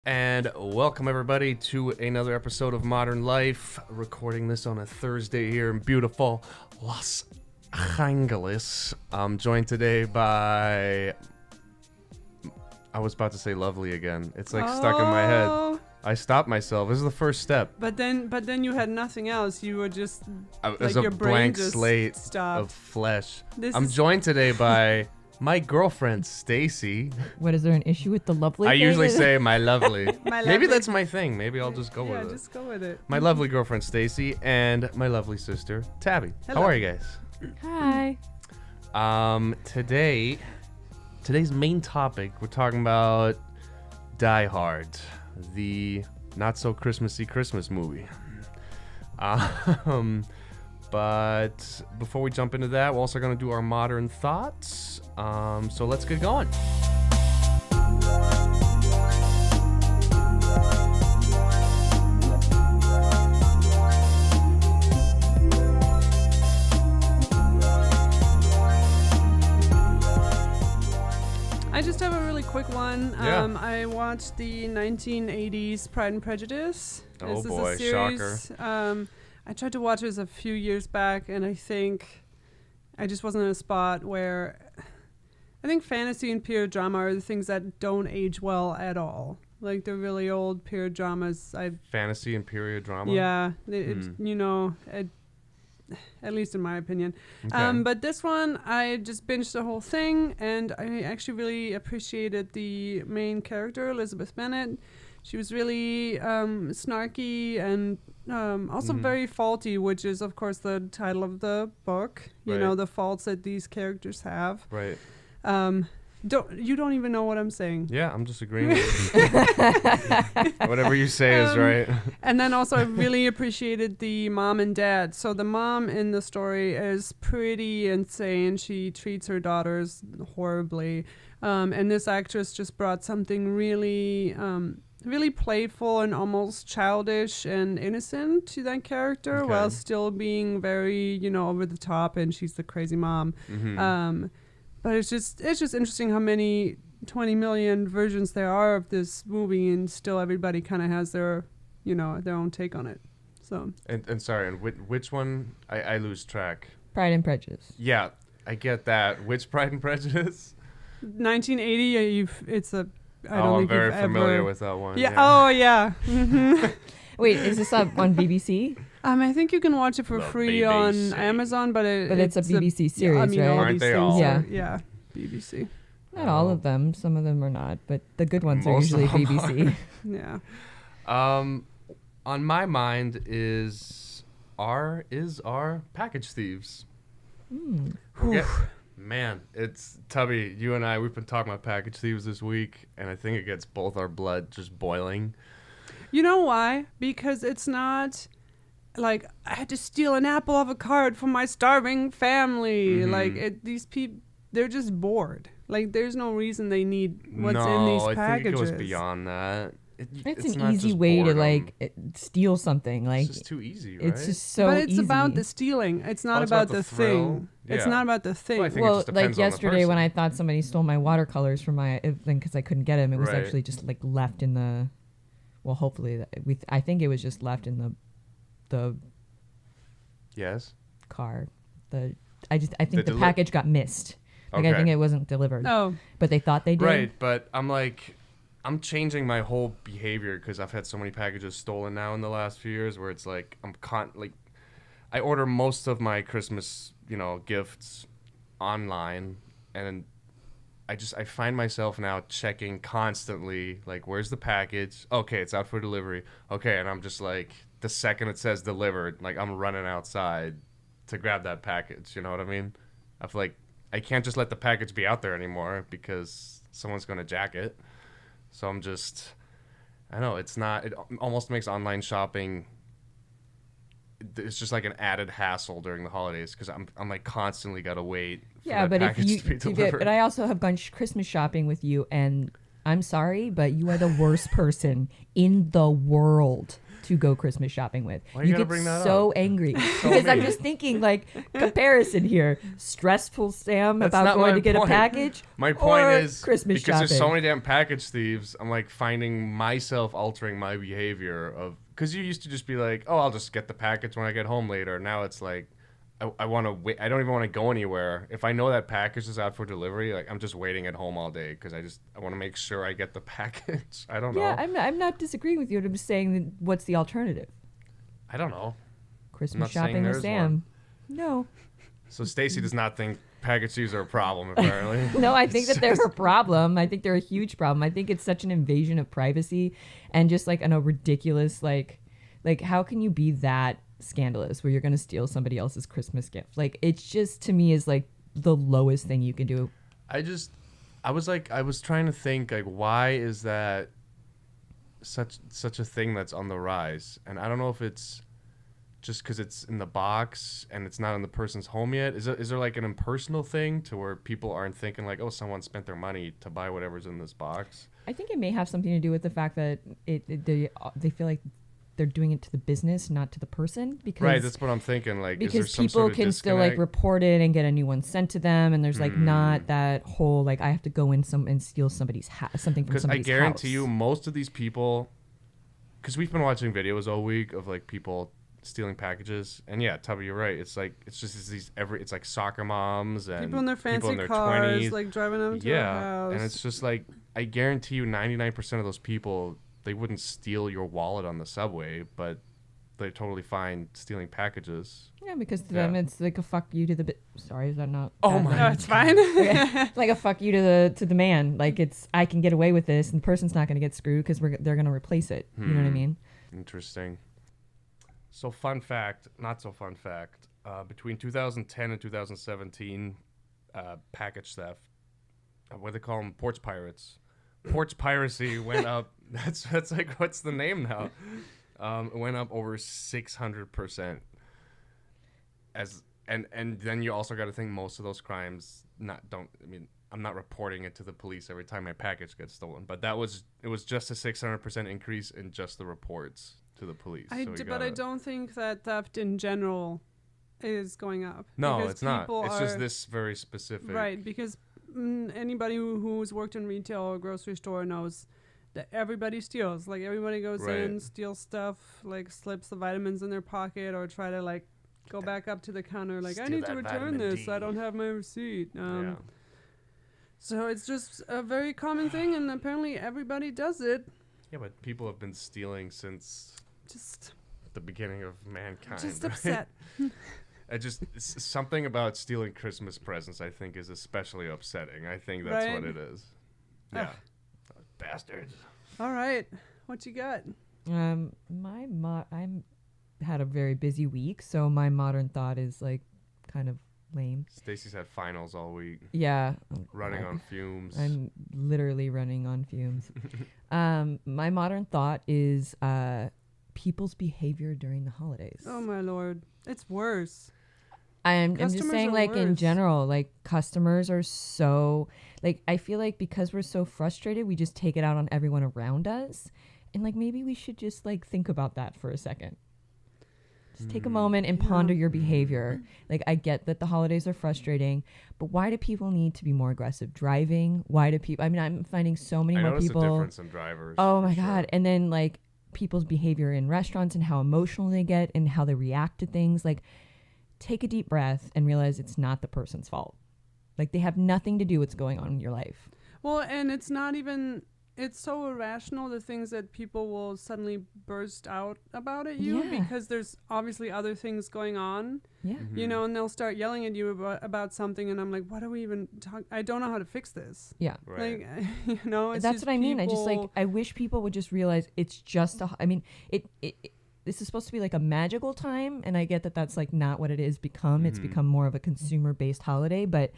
And welcome everybody to another episode of Modern Life. Recording this on a Thursday here in beautiful Los Angeles. I'm joined today by... I was about to say lovely again. It's like stuck in my head. I stopped myself. This is the first step. But then you had nothing else. You were just There's like a your brain blank just slate stopped. of flesh. I'm joined today by my girlfriend Stacy. What, is there an issue with the lovely I thing? usually say my lovely. My Maybe lovely. that's my thing. Maybe I'll just go with it. Yeah, just go with it. My lovely girlfriend Stacy and my lovely sister Tabby. Hello. How are you guys? Hi. Today's main topic, we're talking about Die Hard, the not so Christmassy Christmas movie. But before we jump into that, we're also going to do our modern thoughts. So let's get going. I just have a really quick one. Yeah. I watched the 1980s Pride and Prejudice. Oh This boy, is a series. I tried to watch this a few years back, and I think I just wasn't in a spot where... I think fantasy and period drama are the things that don't age well at all. Like the really old period dramas, Fantasy and period drama? yeah, at least in my opinion. Okay. But this one, I just binged the whole thing, and I actually really appreciated the main character, Elizabeth Bennet. She was really snarky and also very faulty, which is, of course, the title of the book. You know, the faults that these characters have. Right. You don't even know what I'm saying. Yeah, I'm just agreeing with you. Whatever you say is right. And then also I really appreciated the mom and dad. So the mom in the story is pretty insane. She treats her daughters horribly. And this actress just brought something really, really playful and almost childish and innocent to that character while still being very, over the top, and she's the crazy mom. Mm-hmm. But it's just interesting how many 20 million versions there are of this movie, and still everybody kind of has their, their own take on it. So. And sorry, and which one? I lose track. Pride and Prejudice. Yeah, I get that. Which Pride and Prejudice? 1980. I'm very familiar with that one. Yeah. Oh yeah. Wait, is this up on BBC? I think you can watch it for free on Amazon, but it's a BBC series, right? Aren't they all? Yeah, BBC. Not all of them. Some of them are not, but the good ones are usually BBC. Yeah. On my mind is our package thieves. Man, it's Tubby. You and we've been talking about package thieves this week, and I think it gets both our blood just boiling. You know why? Because it's not like I had to steal an apple off a cart from my starving family. Mm-hmm. Like these people, they're just bored. Like there's no reason they need what's in these packages. I think it goes beyond that. It's an easy way to steal something. Like it's just too easy, right? It's just so easy. But it's about the stealing. It's not about the thing. Yeah. It's not about the thing. Well, I think it just depends like yesterday on the when I thought somebody stole my watercolors from my thing because I couldn't get them, it was Right. actually just like left in the. Well, hopefully, I think it was just left in the Yes. car. I think the package got missed. Like I think it wasn't delivered. Oh. But they thought they did. Right, but I'm changing my whole behavior because I've had so many packages stolen now in the last few years where it's like I order most of my Christmas, gifts online, and I find myself now checking constantly, like, where's the package? Okay, it's out for delivery. Okay, and I'm just like, the second it says delivered, like, I'm running outside to grab that package, you know what I mean? I feel like I can't just let the package be out there anymore because someone's going to jack it. So I'm just, I know, it almost makes online shopping, it's just like an added hassle during the holidays because I'm like constantly got to wait for that package to be delivered. But I also have gone Christmas shopping with you, and I'm sorry, but you are the worst person in the world to go Christmas shopping with. Why you gotta get bring that so up? angry So because I'm mean. just thinking like comparison here. Stressful Sam That's about not going my to get point. a package. My point or is Christmas because there's so shopping. many damn package thieves. I'm like finding myself altering my behavior of because you used to just be like, oh, I'll just get the package when I get home later. Now it's like I want to wait. I don't even want to go anywhere. If I know that package is out for delivery, like I'm just waiting at home all day because I want to make sure I get the package. I don't Yeah, know. I'm not disagreeing with you. I'm just saying that what's the alternative? I don't know. Christmas not saying shopping with there's Sam? No. So Stacy does not think package thieves are a problem, apparently. No, I think that they're a problem. I think they're a huge problem. I think it's such an invasion of privacy and just like a ridiculous like how can you be that scandalous where you're going to steal somebody else's Christmas gift? Like it's just to me is like the lowest thing you can do. I was trying to think like why is that such a thing that's on the rise? And I don't know if it's just because it's in the box and it's not in the person's home yet. Is there like an impersonal thing to where people aren't thinking like, oh, someone spent their money to buy whatever's in this box? I think it may have something to do with the fact that they feel like they're doing it to the business, not to the person. Because Right, that's what I'm thinking. Like, is there because some people sort of can still like disconnect? report it and get a new one sent to them, and there's like not that whole like I have to go in and steal somebody's something from Because I somebody's guarantee house. you, most of these people, because we've been watching videos all week of like people stealing packages, and yeah, Tubby, you're right. It's like it's like soccer moms and People in their fancy people in their cars, 20s. like driving them to a house. And it's just like I guarantee you, 99% of those people, they wouldn't steal your wallet on the subway, but they're totally fine stealing packages. Yeah, because to them it's like a fuck you to the sorry, is that not? Oh bad my No, language? it's fine. It's like a fuck you to the man. Like it's I can get away with this, and the person's not going to get screwed because they're going to replace it. You know what I mean? Interesting. So fun fact, not so fun fact. Between 2010 and 2017, package theft. What do they call them? Porch pirates. Porch piracy went up. That's like what's the name now? It went up over 600%. And then you also got to think most of those crimes I'm not reporting it to the police every time my package gets stolen, but it was just a 600% increase in just the reports to the police. But I don't think that theft in general is going up. No, because it's not. people It's just are- this very specific. Right, because anybody who's worked in retail or grocery store knows that everybody steals. Like everybody goes Right. in, steals stuff, like slips the vitamins in their pocket or try to like go back up to the counter like I Steal need to that return vitamin this. D. I don't have my receipt. Yeah. So it's just a very common thing, and apparently everybody does it. Yeah, but people have been stealing since Just the beginning of mankind. just right? upset. Something about stealing Christmas presents, I think, is especially upsetting. I think that's Right. what it is. Yeah. Ugh. Bastards. All right, what you got? I'm had a very busy week, so my modern thought is like kind of lame. Stacy's had finals all week, Yeah, running on fumes. I'm literally running on fumes. My modern thought is people's behavior during the holidays. Oh my lord, it's worse. I'm just Customers saying, are like in worse. general, like customers are so like I feel like because we're so frustrated, we just take it out on everyone around us, and like maybe we should just like think about that for a second. Just take a moment and ponder your behavior. Like I get that the holidays are frustrating, but why do people need to be more aggressive driving? Why do people? I mean, I'm finding so many I more noticed people. a difference in drivers. Oh for my sure. God. And then like people's behavior in restaurants and how emotional they get and how they react to things. Like take a deep breath and realize it's not the person's fault. Like they have nothing to do with what's going on in your life. Well, and it's not even, it's so irrational, the things that people will suddenly burst out about at you Yeah. because there's obviously other things going on, Yeah. you know, and they'll start yelling at you about something, and I'm like, what are we even talking? I don't know how to fix this. Yeah. Right. Like, you know, it's That's just what I mean. I just like, people- I wish people would just realize it's just I mean, this is supposed to be like a magical time. And I get that that's like not what it is become. It's become more of a consumer based holiday, but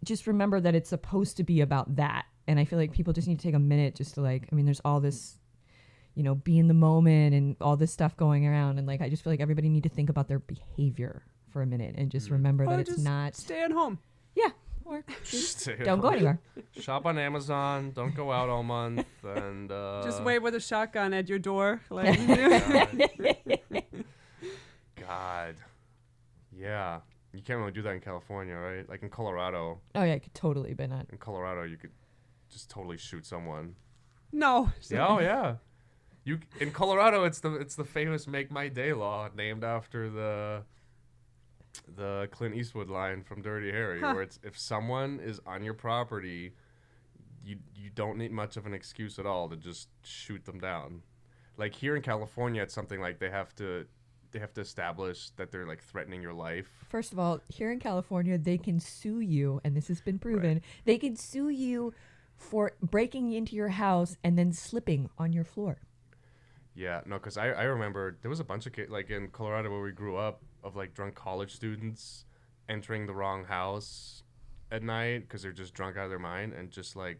just remember that it's supposed to be about that. And I feel like people just need to take a minute just to like, I mean, there's all this, you know, be in the moment and all this stuff going around. And like, I just feel like everybody need to think about their behavior for a minute and just remember or that it's just not, stay at home. yeah, or just Stay don't go home. anywhere. Shop on Amazon. Don't go out all month. And Just wait with a shotgun at your door. Like, God. Yeah. You can't really do that in California, right? Like in Colorado. Oh yeah, I could totally, but not. In Colorado, you could just totally shoot someone. no. Yeah, oh yeah. You in Colorado, it's the famous "Make My Day" law, named after the Clint Eastwood line from Dirty Harry, where it's if someone is on your property, you don't need much of an excuse at all to just shoot them down. Like here in California, it's something like they have to establish that they're like threatening your life. First of all, here in California, they can sue you, and this has been proven. Right. They can sue you for breaking into your house and then slipping on your floor. Yeah, no, because I remember there was a bunch of kids, like in Colorado where we grew up, of like drunk college students entering the wrong house at night because they're just drunk out of their mind and just like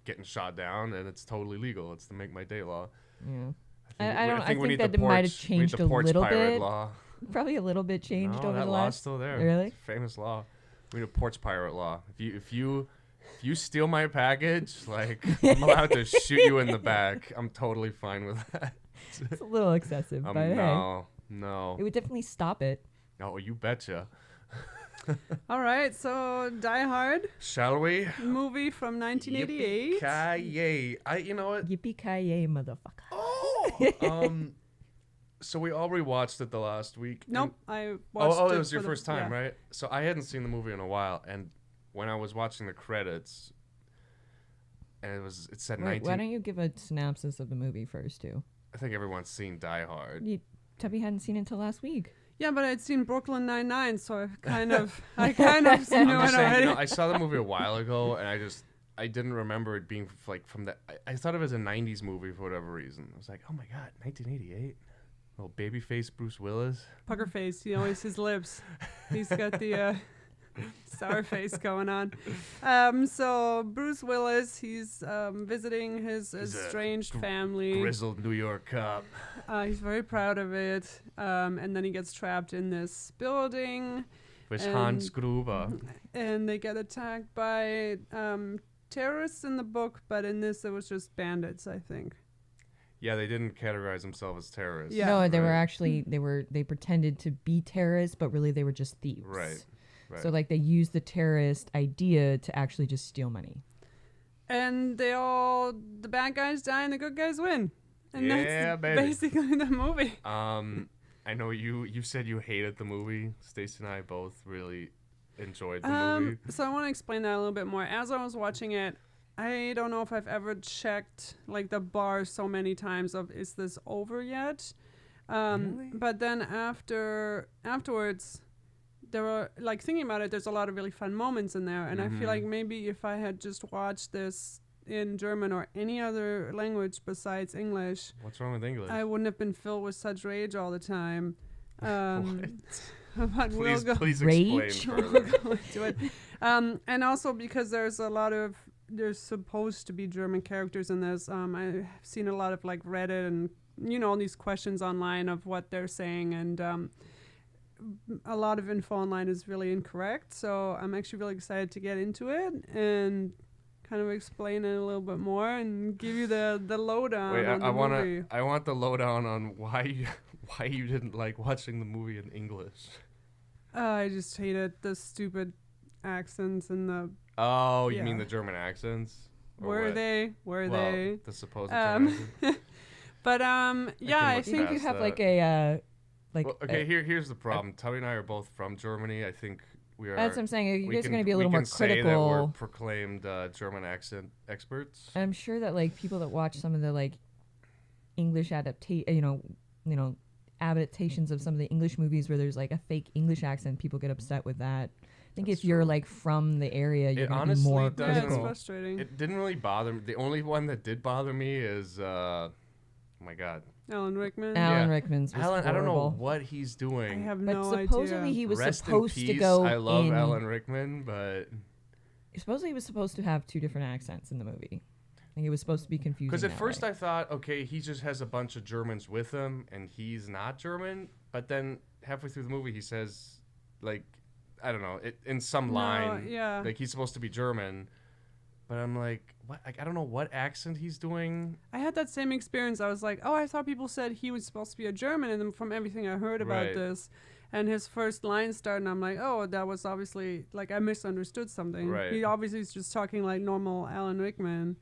getting shot down, and it's totally legal. It's the "Make My Day" law. Yeah. I think we need that the it might have Porch- we need changed the a Porch little pirate bit. law. Probably a little bit changed No, over that the law's last. still there. Really? It's a famous law. We need a porch pirate law. If you steal my package, like I'm allowed to shoot you in the back. I'm totally fine with that. It's a little excessive, but hey, No. it would definitely stop it. Oh, you betcha. All right, so Die Hard, Shall we? movie from 1988. Yippee-ki-yay. You know what? Yippee-ki-yay, motherfucker. Oh. So we all rewatched it the last week. Nope, I watched Oh, it it was your for the- first time, yeah. right? So I hadn't seen the movie in a while, and when I was watching the credits, and it said Why 19. don't you give a synopsis of the movie first, too? I think everyone's seen Die Hard. Tubby hadn't seen it until last week. Yeah, but I'd seen Brooklyn Nine-Nine, so I kind of knew I'm it just saying, already. I saw the movie a while ago, and I didn't remember it being like from the. I thought it was a '90s movie for whatever reason. I was like, oh my god, 1988. Little babyface Bruce Willis. Pucker face, always his lips. He's got the sour face going on. So Bruce Willis, he's visiting his He's a estranged family. Grizzled New York cop. He's very proud of it. And then he gets trapped in this building. With And- Hans Gruber. And they get attacked by terrorists in the book, but in this it was just bandits, I think. Yeah, they didn't categorize themselves as terrorists. Yeah. No, they were Right. actually they pretended to be terrorists, but really they were just thieves. Right. So like they used the terrorist idea to actually just steal money. And the bad guys die and the good guys win. And Yeah, that's baby. basically the movie. I know you said you hated the movie. Stacey and I both really enjoyed the movie. So I want to explain that a little bit more. As I was watching it, I don't know if I've ever checked like the bar so many times of is this over yet? Really? But then afterwards, there were like thinking about it. There's a lot of really fun moments in there, and I feel like maybe if I had just watched this in German or any other language besides English, What's wrong with English? I wouldn't have been filled with such rage all the time. But please Rage? explain further. we'll do it. And also because there's supposed to be German characters in this. I've seen a lot of like Reddit and all these questions online of what they're saying, and a lot of info online is really incorrect. So I'm actually really excited to get into it and kind of explain it a little bit more and give you the lowdown Wait, on the movie. I want the lowdown on why you didn't like watching the movie in English. I just hated the stupid accents and the Oh, you Yeah. mean the German accents? Or were what? they Well, they. the supposed Um, German accents? But yeah, I look Do you think you past have that. like a Well, okay, here's the problem. Tubby and I are both from Germany. I think we are. that's what I'm saying. You we guys are can- going to be a little we more can say that we're critical. proclaimed German accent experts. I'm sure that like people that watch some of the like English adaptations of some of the English movies where there's like a fake English accent, people get upset with that. I think That's if you're true. like from the area, you're It going to be honestly more doesn't- yeah, it's critical. frustrating. It didn't really bother me. The only one that did bother me is, oh my God, Alan Rickman. Alan Yeah. Rickman's was Alan. I don't know horrible. what he's I doing. have But no supposedly idea. he was Rest supposed in to peace. go I love in. Alan Rickman, but Supposedly he was supposed to have two different accents in the movie. Like it was supposed to be confusing. because at that first way. I thought, okay, he just has a bunch of Germans with him, and he's not German. But then halfway through the movie, he says, like, I don't know, in some No, line. yeah. Like, he's supposed to be German. But I'm like, what? Like, I don't know what accent he's doing. I had that same experience. I was like, oh, I thought people said he was supposed to be a German, and then from everything I heard about Right. this, and his first line started, and I'm like, oh, that was obviously, like, I misunderstood something. Right. He obviously is just talking like normal Alan Rickman.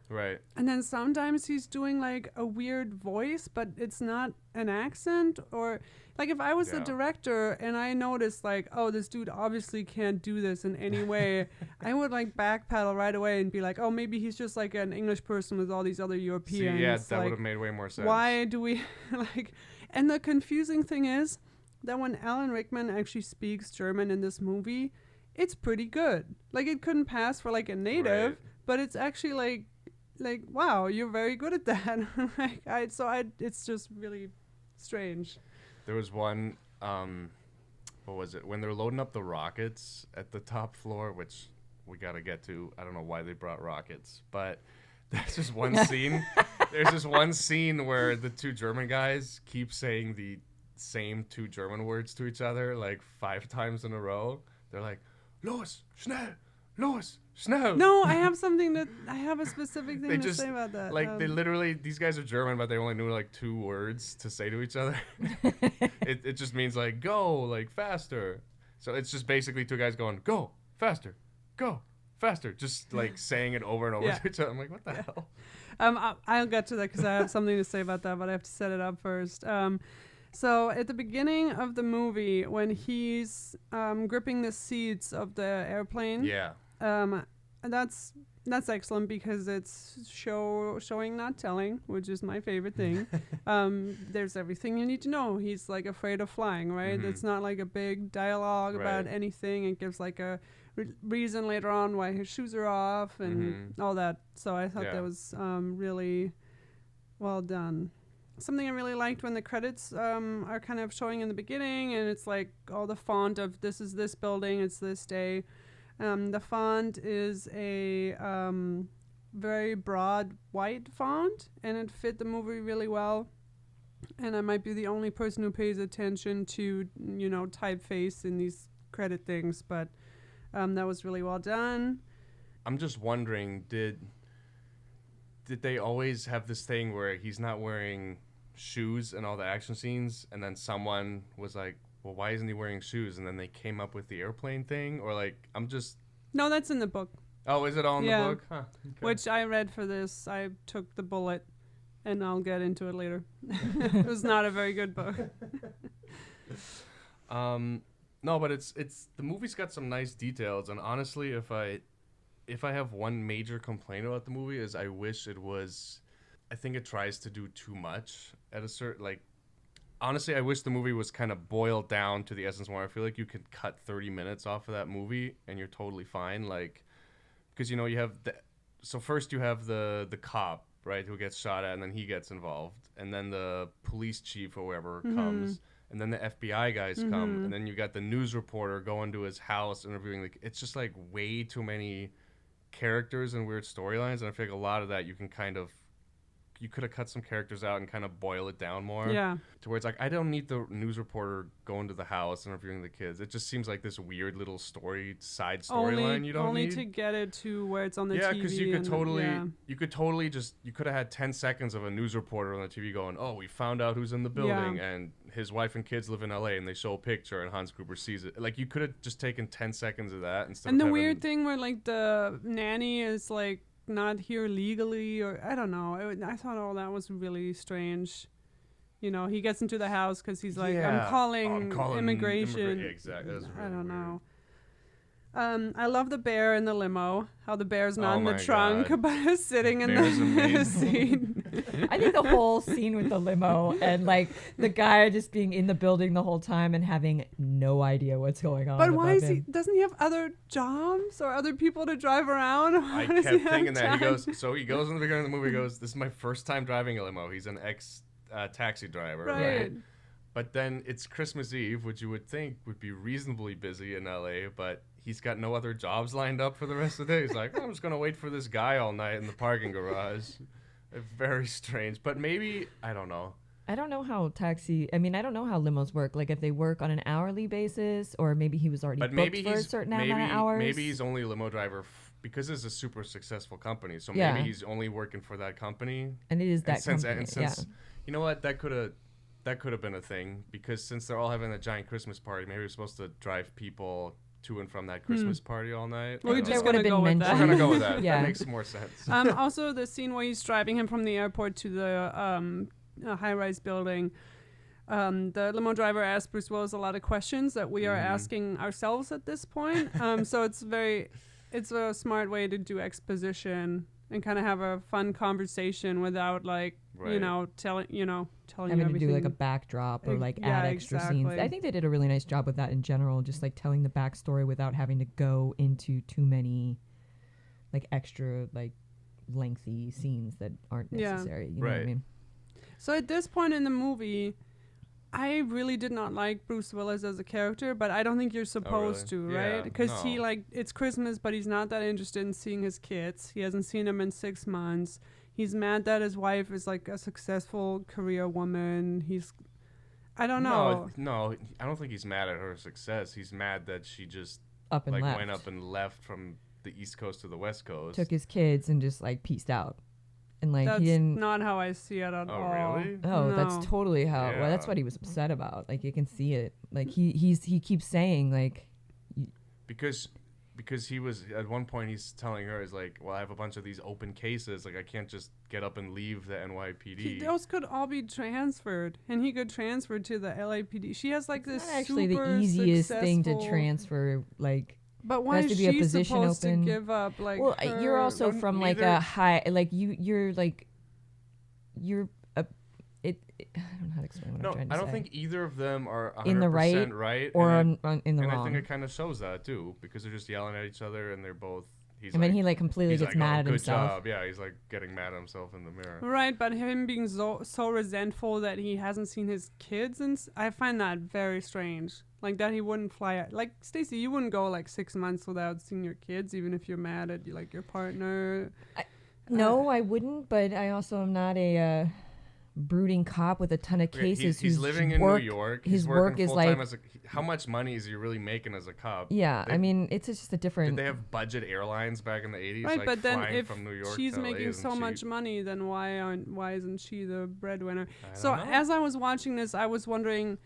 Right. And then sometimes he's doing like a weird voice, but it's not an accent. Or like if I was the Yeah. director and I noticed like, oh, this dude obviously can't do this in any way, I would like backpedal right away and be like, oh, maybe he's just like an English person with all these other See, Europeans. yeah, that like, would have made way more sense. why do we like? And the confusing thing is that when Alan Rickman actually speaks German in this movie, it's pretty good. Like it couldn't pass for like a native, Right. but it's actually like wow, you're very good at that. Like it's just really strange. There was one, what was it? When they're loading up the rockets at the top floor, which we got to get to. I don't know why they brought rockets, but there's just one scene. There's this one scene where the two German guys keep saying the same two German words to each other like 5 times in a row. They're like, "Los, schnell, los, schnell." No, I have a specific thing They to just say about that. like they literally, these guys are German, but they only knew like 2 words to say to each other. It just means like go, like faster. So it's just basically 2 guys going go faster, just like saying it over and over Yeah. to each other. I'm like, what the hell? I'll get to that because I have something to say about that, but I have to set it up first. So at the beginning of the movie, when he's gripping the seats of the airplane, Yeah, that's excellent because it's showing, not telling, which is my favorite thing. There's everything you need to know. He's like afraid of flying, right? Mhm. It's not like a big dialogue about Right. anything. It gives like a reason later on why his shoes are off and all that. So I thought Yeah. that was really well done. Something I really liked when the credits are kind of showing in the beginning, and it's like all the font of this is this building, it's this day. The font is a very broad white font, and it fit the movie really well. And I might be the only person who pays attention to, typeface in these credit things, but that was really well done. I'm just wondering, did they always have this thing where he's not wearing shoes in all the action scenes, and then someone was like, well, why isn't he wearing shoes? And then they came up with the airplane thing, or like, No, that's in the book, oh, is it all in Yeah. the book? Huh. Okay. which I read for this. I took the bullet, and I'll get into it later. It was not a very good book. No, but it's the movie's got some nice details, and honestly, if I have one major complaint about the movie is I wish it was, I think it tries to do too much at a certain, like, honestly, I wish the movie was kind of boiled down to the essence more. I feel like you could cut 30 minutes off of that movie and you're totally fine, like, because you have so first you have the cop, right, who gets shot at, and then he gets involved, and then the police chief or whoever comes. And then the FBI guys come, and then you got the news reporter going to his house interviewing. It's just like way too many characters and weird storylines, and I feel like a lot of that you could have cut some characters out and kind of boil it down more. Yeah. To where it's like, I don't need the news reporter going to the house and interviewing the kids. It just seems like this weird little side storyline you don't only need. to get it to where it's on the Yeah, TV. because you could totally yeah. you could have had 10 seconds of a news reporter on the TV going, oh, we found out who's in the building, Yeah. and his wife and kids live in LA, and they show a picture, and Hans Gruber sees it. Like, you could have just taken 10 seconds of that instead And of the having, weird thing where like the nanny is like not here legally, or I don't know. I thought all that was really strange. He gets into the house because he's like, Yeah. I'm calling Yeah, immigration. exactly. That's really I don't weird. know. I love the bear in the limo. How the bear's not Oh in the my trunk, God. but is sitting in Bear's the amazing. seat. I think the whole scene with the limo and like the guy just being in the building the whole time and having no idea what's going on. But why above is he? him. Doesn't he have other jobs or other people to drive around? I Why does kept he have thinking that. He time? goes in the beginning of the movie, he goes, this is my first time driving a limo. He's an taxi driver, Right. But then it's Christmas Eve, which you would think would be reasonably busy in LA, but he's got no other jobs lined up for the rest of the day. He's like, I'm just going to wait for this guy all night in the parking garage. Very strange. But maybe, I don't know. I don't know how I mean, I don't know how limos work. Like, if they work on an hourly basis, or maybe he was already But booked maybe for a he's certain amount of hours. maybe he's only a limo driver because it's a super successful company. So Yeah. maybe he's only working for that company. And it is that since, company. since you know what, that could have been a thing, because since they're all having a giant Christmas party, maybe we're supposed to drive people to and from that Christmas party all night. We're I just don't There know. would have gonna been go with that. We're gonna go with that. Yeah. That makes more sense. Also, the scene where he's driving him from the airport to the high-rise building. The limo driver asked Bruce Willis a lot of questions that we are asking ourselves at this point. So it's a smart way to do exposition and kind of have a fun conversation without telling you having to everything. do like a backdrop or like add extra scenes. exactly. I think they did a really nice job with that in general, just like telling the backstory without having to go into too many like extra like lengthy scenes that aren't Yeah. necessary. You know what I Right. mean? So at this point in the movie, I really did not like Bruce Willis as a character, but I don't think you're supposed to, Yeah, right? Because he no. it's Christmas, but he's not that interested in seeing his kids. He hasn't seen them in 6 months. He's mad that his wife is like a successful career woman. I don't know. No, I don't think he's mad at her success. He's mad that she just Up and like left. went up and left from the East Coast to the West Coast. Took his kids and just like pieced out. And like That's he didn't not how I see it at all. Really? Oh, No. that's totally how. Well, that's Yeah. what he was upset about. Like you can see it. Like he keeps saying like, because he was at one point he's telling her, is like, well, I have a bunch of these open cases, like I can't just get up and leave the NYPD. Those could all be transferred, and he could transfer to the LAPD. She has like this not actually the super easiest thing to successful- transfer. Like, But why has is to be a she position supposed open. to give up? Like, well, you're her- also No, from like neither- a high. Like you're like, you're a. I don't know how to explain what No, I'm trying to I say. don't think either of them are 100% In the right right, or and in the and wrong. I think it kind of shows that too, because they're just yelling at each other and they're both. He's and like, then he like completely he's gets like, mad oh, at good himself. job. Yeah, he's like getting mad at himself in the mirror. Right, but him being so resentful that he hasn't seen his kids, and I find that very strange. Like that he wouldn't fly out. Like Stacey, you wouldn't go like 6 months without seeing your kids, even if you're mad at like your partner. No, I wouldn't. But I also am not a brooding cop with a ton of Okay, cases. he's whose living in work, New York. His He's work working is full-time like. as how much money is he really making as a cop? Yeah, They- I mean, it's just a different. Did they have budget airlines back in the 80s? Right, like but then flying if from New York she's to LA making isn't so much cheap? money, then why isn't she the breadwinner? I So don't know. as I was watching this, I was wondering,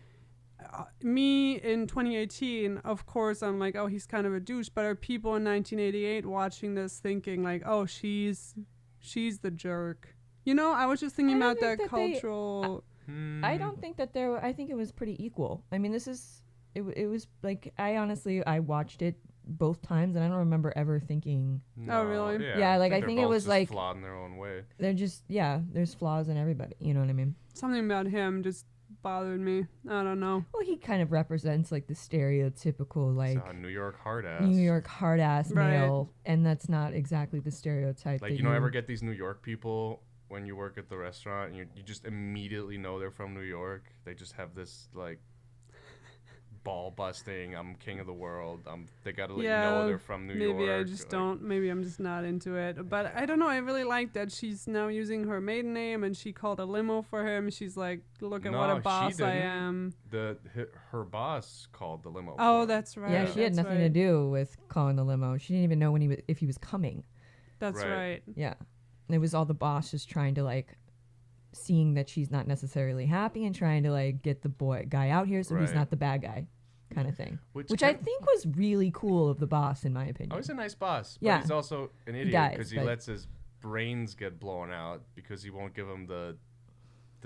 me in 2018, of course, I'm like, oh, he's kind of a douche. But are people in 1988 watching this thinking like, oh, she's the jerk? You know, I was just thinking I don't about that think that they- cultural. I don't think that there. I think it was pretty equal. I mean, this is. It was like I watched it both times, and I don't remember ever thinking Oh, really? Yeah, like, I they're think it both was, just like- flawed in their own way. they're just there's flaws in everybody. You know what I mean? Something about him just bothered me. I don't know. Well, he kind of represents like the stereotypical like It's a New York hard ass. New York hard ass Right. male, and that's not exactly the stereotype. Like that you don't ever get these New York people when you work at the restaurant, and you just immediately know they're from New York. They just have this like ball busting. I'm king of the world. They gotta let you know they're from New York. Maybe I just like- don't. Maybe I'm just not into it. But I don't know. I really like that she's now using her maiden name, and she called a limo for him. She's like, look at what No, a she boss I didn't. am. Her boss called the limo. Oh, for her. that's right. Yeah, she had that's nothing to right. do with calling the limo. She didn't even know if he was coming. That's Right. right. Yeah, it was all the boss just trying to like seeing that she's not necessarily happy and trying to like get the guy out here so he's Right. not the bad guy, kind of thing. Which I kind- think was really cool of the boss, in my opinion. Oh, he's a nice boss. Yeah. But he's also an idiot Guys, because he but- lets his brains get blown out because he won't give him the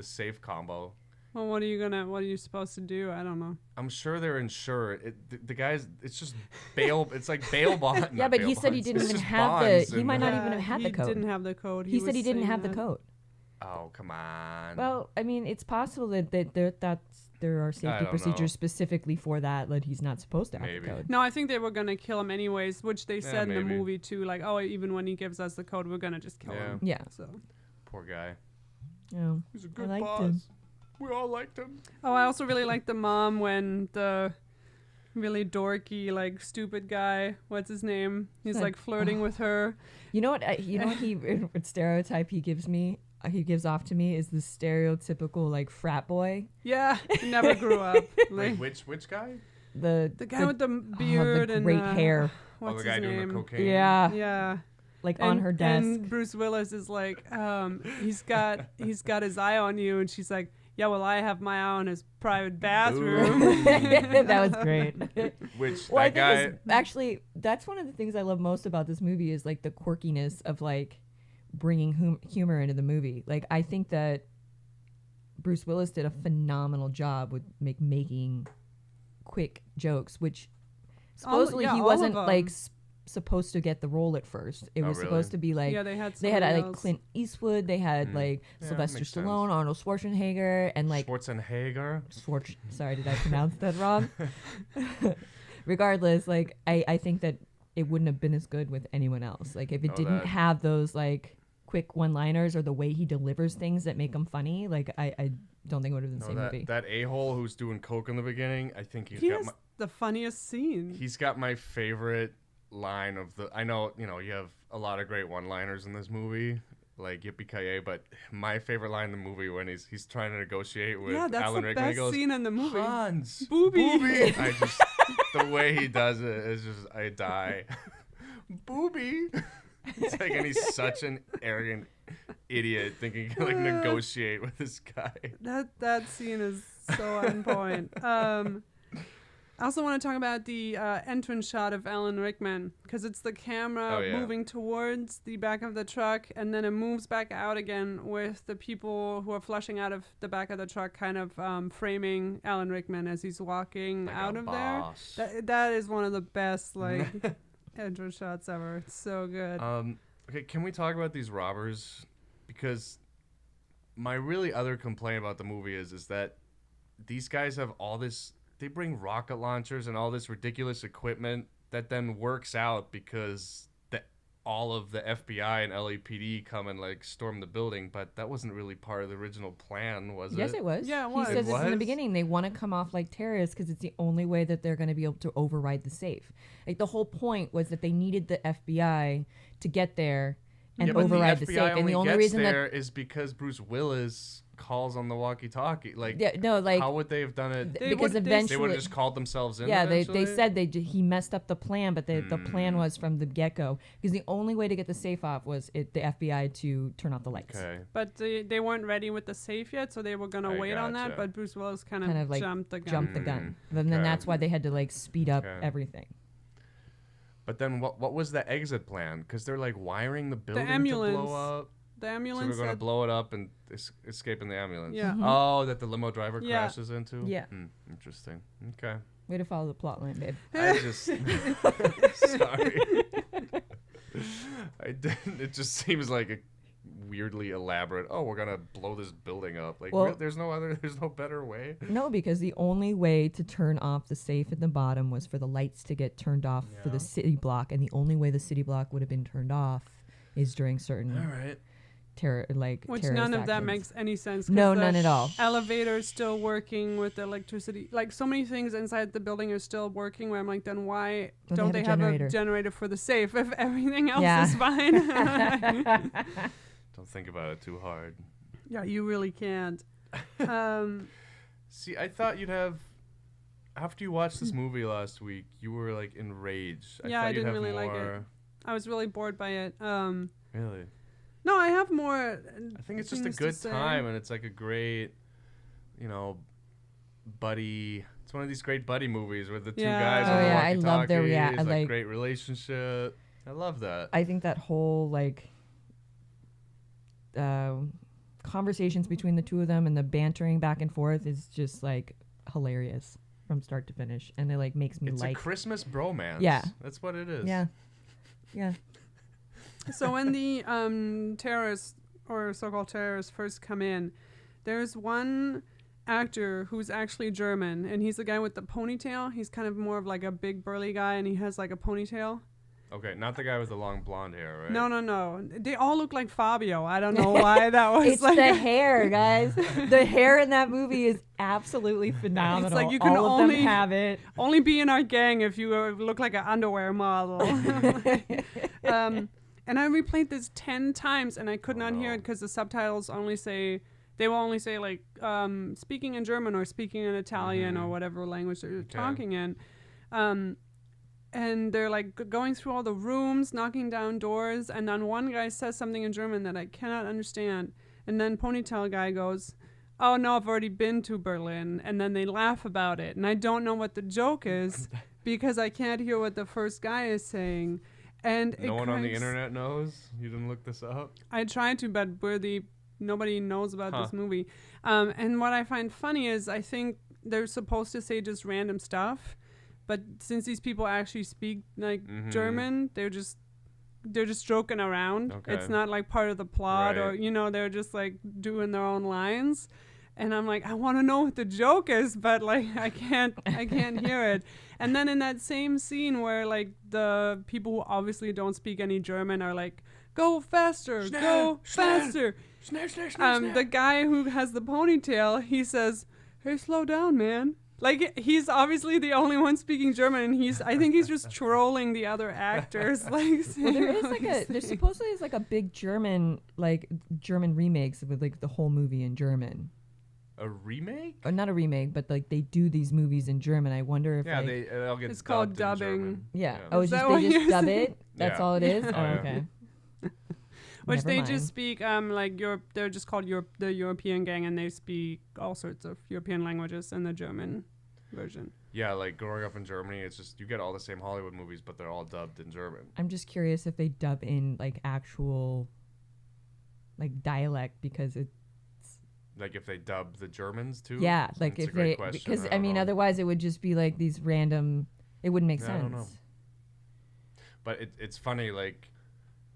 safe combo. Well, what are you supposed to do? I don't know. I'm sure they're insured. The guys, it's just bail. It's like bail bond. Yeah, not but bail he said he bonds. didn't It's even just have bonds the. He and- might not even have had the He code. didn't have the code. He said was he didn't saying have the that. code. Oh, come on. Well, I mean, it's possible that there are safety don't procedures know. specifically for that he's not supposed to have Maybe. the code. No, I think they were gonna kill him anyways, which they Yeah, said in the maybe. movie too. Like, oh, even when he gives us the code, we're gonna just kill him. Yeah. So. Poor guy. Yeah. He's a I good liked boss. him. We all liked him. Oh, I also really like the mom when the really dorky, like stupid guy, what's his name? He's Like, like flirting with her. You know what? What stereotype he gives me? he gives off to me is the stereotypical like frat boy. Yeah, he never grew up. Wait, Like, which guy? The guy with the beard the and great hair. What's the his guy name? doing the cocaine. Yeah, Yeah. like on her desk. And Bruce Willis is like, he's got his eye on you, and she's like, yeah, well, I have my eye on his private bathroom. That was great. Which Well, I that think guy? it's- actually, that's one of the things I love most about this movie is like the quirkiness of like bringing humor into the movie. Like I think that Bruce Willis did a phenomenal job with making quick jokes, which supposedly he all of wasn't them. like supposed to get the role at first. It Oh, was really? supposed to be like Yeah, they had they had somebody like else. Clint Eastwood, they had like Yeah, Sylvester makes sense. Stallone, Arnold Schwarzenegger, and like Schwarzenegger. Sorry, did I pronounce that wrong? Regardless, like I think that it wouldn't have been as good with anyone else. Like if it Oh, didn't that- have those like quick one-liners or the way he delivers things that make them funny, like I don't think it would have been the No, same movie. that a-hole who's doing coke in the beginning. I think He has the funniest scene. he's got my favorite line of the. I know you have a lot of great one-liners in this movie, like yippee ki but my favorite line in the movie when he's trying to negotiate with Yeah, that's Alan the Rickman. He best goes, scene in the movie. Hans, Booby. I just the way he does it is just I die. Booby. It's like, and he's such an arrogant idiot thinking he can like negotiate with this guy. That scene is so on point. I also want to talk about the entrance shot of Alan Rickman because it's the camera Oh, yeah. moving towards the back of the truck and then it moves back out again with the people who are flushing out of the back of the truck kind of framing Alan Rickman as he's walking Like out a of boss. there. That is one of the best like entrance shots ever. It's so good. Okay, can we talk about these robbers? Because my really other complaint about the movie is that these guys have all this. They bring rocket launchers and all this ridiculous equipment that then works out because all of the FBI and LAPD come and like storm the building, but that wasn't really part of the original plan, was Yes, it? it was. Yeah, it He was. says It this in the was? beginning. They want to come off like terrorists because it's the only way that they're going to be able to override the safe. Like the whole point was that they needed the FBI to get there and Yeah, but override the the FBI safe. And only the only gets reason there is because Bruce Willis calls on the walkie-talkie. Like, that like how would they have done it? They because would- they- They eventually would have just called themselves in. yeah, they eventually? said he messed up the plan, but the plan was from the get-go because the only way to get the safe off was the FBI to turn off the lights. Okay. But they weren't ready with the safe yet, so they were going to I wait on that. gotcha. But Bruce Willis kind Kind of of like jumped the gun. Jump the gun. And then Okay. that's why they had to like speed up Okay. everything. But then what was the exit plan? Because they're like wiring the building ambulance. to blow up. The So ambulance we're going to said- blow it up and escape in the ambulance. Yeah. Mhm. Oh, that the limo driver Yeah. crashes into? Yeah. Interesting. Okay. Way to follow the plot line, babe. I just... Sorry. I didn't... It just seems like a weirdly elaborate, oh, we're going to blow this building up. Like, Well- there's no better way? No, because the only way to turn off the safe at the bottom was for the lights to get turned off for Yeah. the city block, and the only way the city block would have been turned off is during certain All right. Which terrorist none of that actions. makes any sense. 'cause No, the none at all. Elevator's still working with electricity. Like so many things inside the building are still working. Where I'm like, then why don't they have a generator for the safe if everything else Yeah. is fine? Don't think about it too hard. Yeah, you really can't. See, I thought you'd have... After you watched this movie last week, you were like enraged. Yeah, thought I you'd didn't have really like it. more- I was really bored by it. Really? No, I have more. I think it's just a things to good say. time, and it's like a great, buddy. It's one of these great buddy movies where the two Yeah. guys Oh, on the yeah, I love their walkie-talkies, like- great relationship. I love that. I think that whole conversations between the two of them and the bantering back and forth is just like hilarious from start to finish, and it like makes me It's like a Christmas bromance. Yeah. That's what it is. yeah. So when the terrorists or so-called terrorists first come in, there's one actor who's actually German, and he's the guy with the ponytail. He's kind of more of like a big burly guy, and he has like a ponytail. Okay, not the guy with the long blonde hair, right? No. They all look like Fabio. I don't know why that was It's like. the hair, guys. The hair in that movie is absolutely phenomenal. like you can all of only- them have it. Only be in our gang if you look like an underwear model. And I replayed this 10 times, and I could not hear it because the subtitles they will only say like speaking in German or speaking in Italian or whatever language they're talking in. And they're like going through all the rooms, knocking down doors, and then one guy says something in German that I cannot understand. And then ponytail guy goes, "Oh no, I've already been to Berlin." And then they laugh about it. And I don't know what the joke is because I can't hear what the first guy is saying. And no one on the internet knows? You didn't look this up? I tried to, but nobody knows about this movie. And what I find funny is I think they're supposed to say just random stuff. But since these people actually speak like German, they're just joking around. Okay. It's not like part of the plot, Right. or they're just like doing their own lines. And I'm like, I want to know what the joke is, but like I can't hear it. And then in that same scene where like the people who obviously don't speak any German are like, "Go faster, go faster." The guy who has the ponytail, he says, "Hey, slow down, man." Like, he's obviously the only one speaking German, and I think he's just trolling the other actors. Like, Well, there supposedly is like a big German remakes with like the whole movie in German. A remake? Or not a remake, but like they do these movies in German. I wonder if they'll get it's called dubbed in dubbing. German. yeah. Yeah. Oh, Is it's that just what they just you're dub saying? it. That's Yeah. all it is. Oh, Oh, yeah. okay. Which Never they mind. just speak like they're just called the European gang, and they speak all sorts of European languages in the German version. Yeah, like growing up in Germany, it's just you get all the same Hollywood movies, but they're all dubbed in German. I'm just curious if they dub in like actual like dialect because it. Like if they dub the Germans too. Yeah, like That's if a great they question. because I don't mean know. otherwise it would just be like these random. It wouldn't make Yeah, I sense. don't know. But it's funny, like,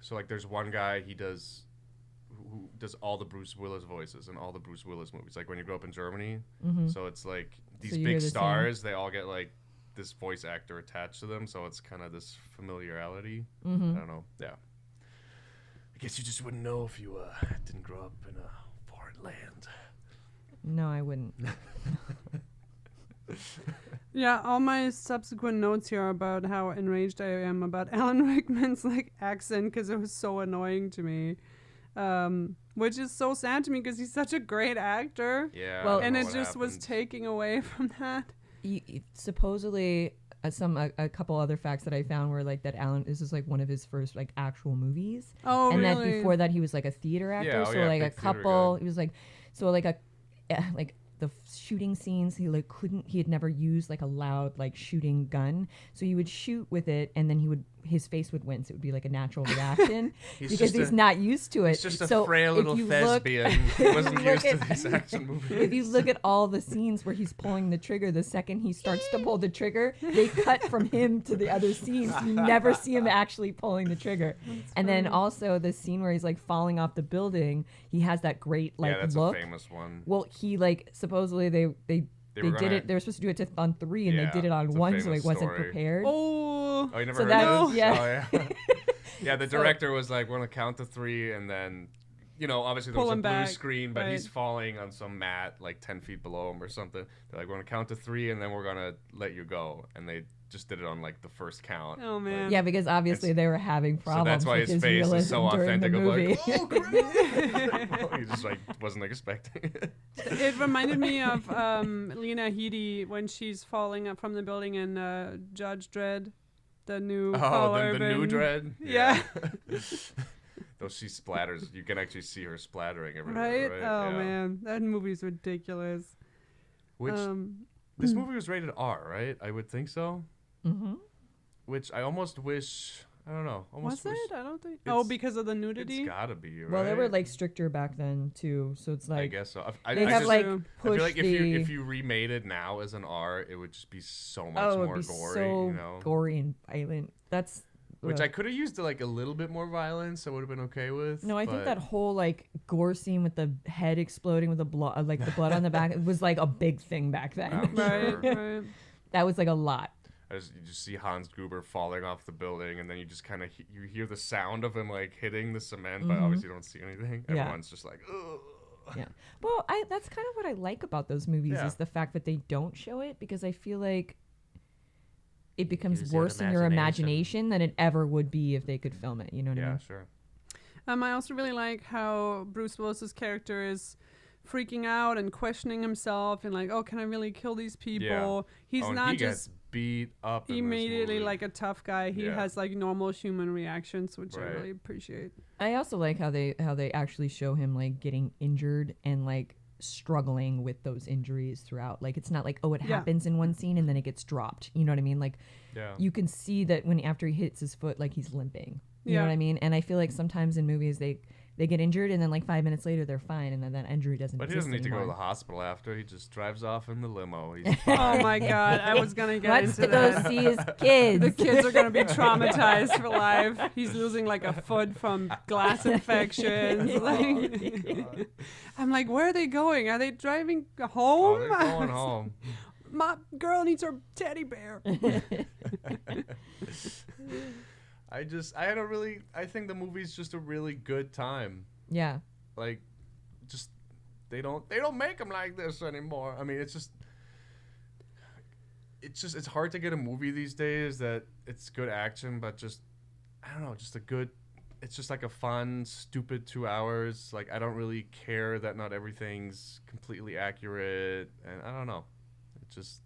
so like there's one guy who does all the Bruce Willis voices in all the Bruce Willis movies. Like when you grow up in Germany, so it's like these you hear big the stars, they all get like this voice actor attached to them, so it's kind of this familiarity. I don't know. Yeah. I guess you just wouldn't know if you didn't grow up in a foreign land. No, I wouldn't. Yeah, all my subsequent notes here are about how enraged I am about Alan Rickman's like accent because it was so annoying to me, which is so sad to me because he's such a great actor. Yeah. Well, I don't And know it what just was happened. taking away from that. Supposedly a couple other facts that I found were like that this is like one of his first like actual movies. Oh, And really? that before that he was like a theater actor. Yeah, So like a big theater couple guy. he was like like the shooting scenes he had never used like a loud like shooting gun. So he would shoot with it and then his face would wince. It would be like a natural reaction because he's not used to it. He's just a So frail if little you thespian. He wasn't look used to at- these action movies. If you look at all the scenes where he's pulling the trigger, the second he starts to pull the trigger, they cut from him to the other scenes. You never see him actually pulling the trigger. And then also the scene where he's like falling off the building, he has that great like yeah, that's look. a famous one. Well, he like supposedly they were did gonna- it. They were supposed to do it on 3, and Yeah, they did it on it's a 1, so he famous wasn't story. prepared. Oh, Oh, you never So heard that's- of this? yeah. Oh, yeah. Yeah, the director was like, we're going to count to 3, and then, obviously there Pull was a him blue back, screen, but right. he's falling on some mat like 10 feet below him or something. They're like, we're going to count to 3, and then we're going to let you go. And they just did it on like the first count. Oh, man. Yeah, because obviously they were having problems. that's why with his face is realism so during the authentic of movie. like, oh, crap. He just like wasn't expecting it. It reminded me of Lena Headey when she's falling up from the building in Judge Dredd, the new Paul Oh, the new Urban. dread? Yeah. Though she splatters, you can actually see her splattering Right? everywhere, right? Oh, Yeah. man. That movie's ridiculous. Which, this movie was rated R, right? I would think so. Mm-hmm. Which I almost wish, I don't know. Almost Was wish it? I don't think. It's- Oh, because of the nudity? It's gotta be, right? Well, they were like stricter back then too, so it's I like guess so. I they have just, like True. I feel pushed like the. if you remade it now as an R, it would just be so much oh, more it'd be gory, so you know. gory and violent. That's Which ugh. I could have used like a little bit more violence. I would have been okay with. No, I think but- that whole like gore scene with the head exploding with the blood, like the blood on the back, it was like a big thing back then. I'm Right, sure. right. That was like a lot. You just see Hans Gruber falling off the building, and then you just kind of you hear the sound of him like hitting the cement, but obviously you don't see anything. Yeah. Everyone's just like, ugh. Yeah. Well, that's kind of what I like about those movies Yeah. is the fact that they don't show it because I feel like it becomes Use your worse in your imagination. imagination than it ever would be if they could film it. You know what I Yeah, mean? sure. I also really like how Bruce Willis's character is freaking out and questioning himself and like, oh, can I really kill these people? He's and not he just gets beat up in this immediately movie. like a tough guy. He Yeah. has like normal human reactions, which I Right. really appreciate. I also like how they actually show him like getting injured and like struggling with those injuries throughout. Like it's not like, oh, it Yeah. happens in one scene and then it gets dropped. You know what I mean? Like Yeah. you can see that when after he hits his foot, like he's limping. You Yeah. know what I mean? And I feel like sometimes in movies they get injured and then like 5 minutes later they're fine and then that injury doesn't But he exist doesn't need to go to anymore. the hospital after. He just drives off in the limo. He's Oh fine. my god, I was gonna get Wants into to go that. see his kids. The kids are gonna be traumatized for life. He's losing like a foot from glass infections. Like, I'm like, where are they going? Are they driving Oh, home? they're going home. My girl needs her teddy bear. I think the movie's just a really good time. Yeah. Like, just they don't make them like this anymore. I mean, it's hard to get a movie these days that it's good action, but just I don't know, it's just like a fun, stupid 2 hours. Like I don't really care that not everything's completely accurate, and I don't know, it just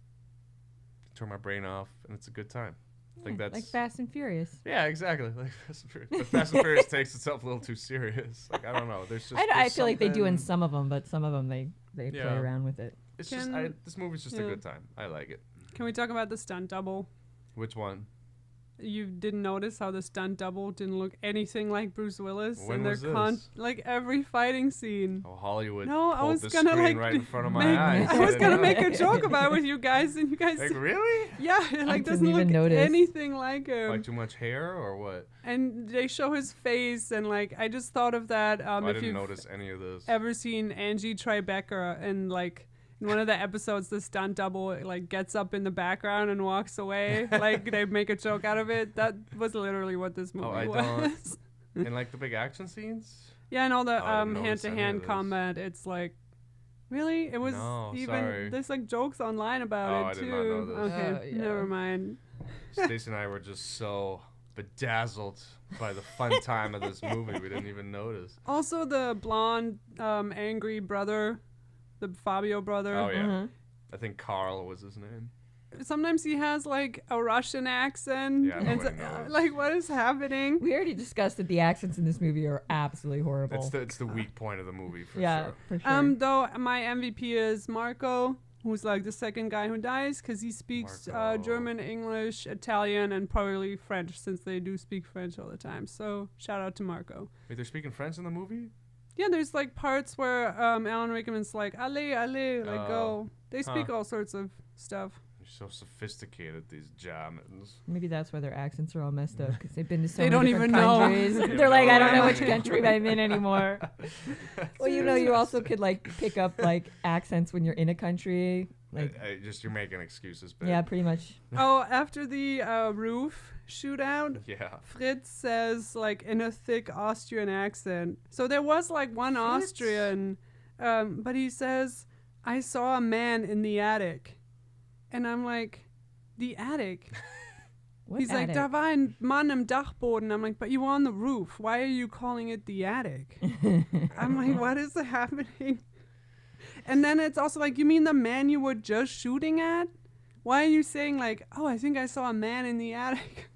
turn my brain off, and it's a good time. I think that's like Fast and Furious. yeah, exactly. Like Fast and Furious. But Fast and Furious takes itself a little too serious. Like I don't know. There's just I there's feel like they do in something- some of them, but some of them they play Yeah. around with it. It's Can- this movie's just a yeah. good time. I like it. Can we talk about the stunt double? Which one? You didn't notice how the stunt double didn't look anything like Bruce Willis When in their was this? like every fighting scene. Oh, Hollywood. No, I pulled was the gonna, screen like, right in front of my Make- eyes. I was didn't gonna know. make a joke about it with you guys, and you guys, Like really? yeah, it, like didn't doesn't even look notice. anything like him. Like too much hair or what? And they show his face, and like I just thought of that. I If didn't you've notice any of this. ever seen Angie Tribeca, and like in one of the episodes, the stunt double like gets up in the background and walks away. Like they make a joke out of it. That was literally what this movie I was. don't. And like the big action scenes? Yeah, and all the I didn't notice any of hand-to-hand this. combat. It's like, really? It was No, even sorry. there's like jokes online about Oh, it I too. did not know this. Okay, Oh, yeah. never mind. Stacey and I were just so bedazzled by the fun time of this movie. We didn't even notice. Also, the blonde, angry brother, the Fabio brother. Oh yeah. Mhm. I think Carl was his name. Sometimes he has like a Russian accent. Yeah, and nobody knows. like, what is happening? We already discussed that the accents in this movie are absolutely horrible. It's the weak point of the movie for yeah, sure. for sure. Though my MVP is Marco, who's like the second guy who dies because he speaks Marco. German, English, Italian, and probably French since they do speak French all the time. So shout out to Marco. Wait, they're speaking French in the movie? Yeah, there's like parts where Alan Rickman's like allez, allez, like Oh. go. They speak Huh. all sorts of stuff. You're so sophisticated, these Germans. Maybe that's why their accents are all messed up because they've been to so They many don't different even know. countries. They They're like, don't I don't know know. which country I'm in anymore. Well, you know, you also could like pick up like accents when you're in a country. Like, You're making excuses, babe. yeah, pretty much. Oh, after the roof shootout, Yeah. Fritz says like in a thick Austrian accent. So there was like one Fritz? Austrian, but he says, "I saw a man in the attic," and I'm like, "The attic." What He's like, attic? "Da war ein Mann im Dachboden." I'm like, "But you were on the roof. Why are you calling it the attic?" I'm like, "What is happening?" And then it's also like, "You mean the man you were just shooting at? Why are you saying like, oh, I think I saw a man in the attic?"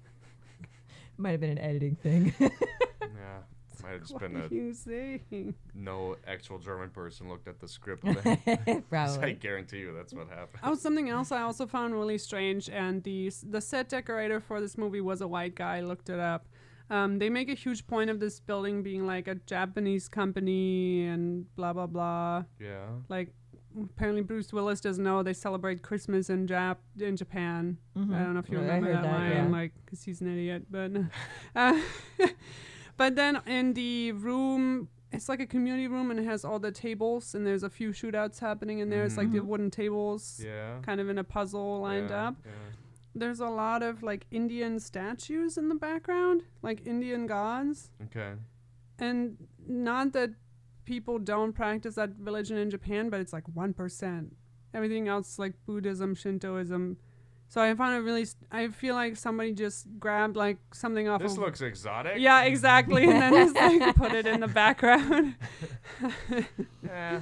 Might have been an editing thing. Yeah. Might have just What been are you saying? no actual German person looked at the script. Then. I Probably. guarantee you that's what happened. Oh, something else I also found really strange, and the set decorator for this movie was a white guy. I looked it up. They make a huge point of this building being like a Japanese company and blah blah blah. Yeah. Like apparently Bruce Willis doesn't know they celebrate Christmas in Japan. Mhm. I don't know if you Yeah, I remember heard that that, line, yeah. like because he's an idiot. But but then in the room. It's like a community room and it has all the tables and there's a few shootouts happening in there. It's like the Mhm. wooden tables Yeah. kind of in a puzzle lined Yeah, up. Yeah. There's a lot of like Indian statues in the background, like Indian gods. Okay. And not that people don't practice that religion in Japan, but it's like 1%. Everything else like Buddhism, Shintoism, So I found it really. I feel like somebody just grabbed like something off. This of, looks exotic. Yeah, exactly, and then just like put it in the background. Yeah.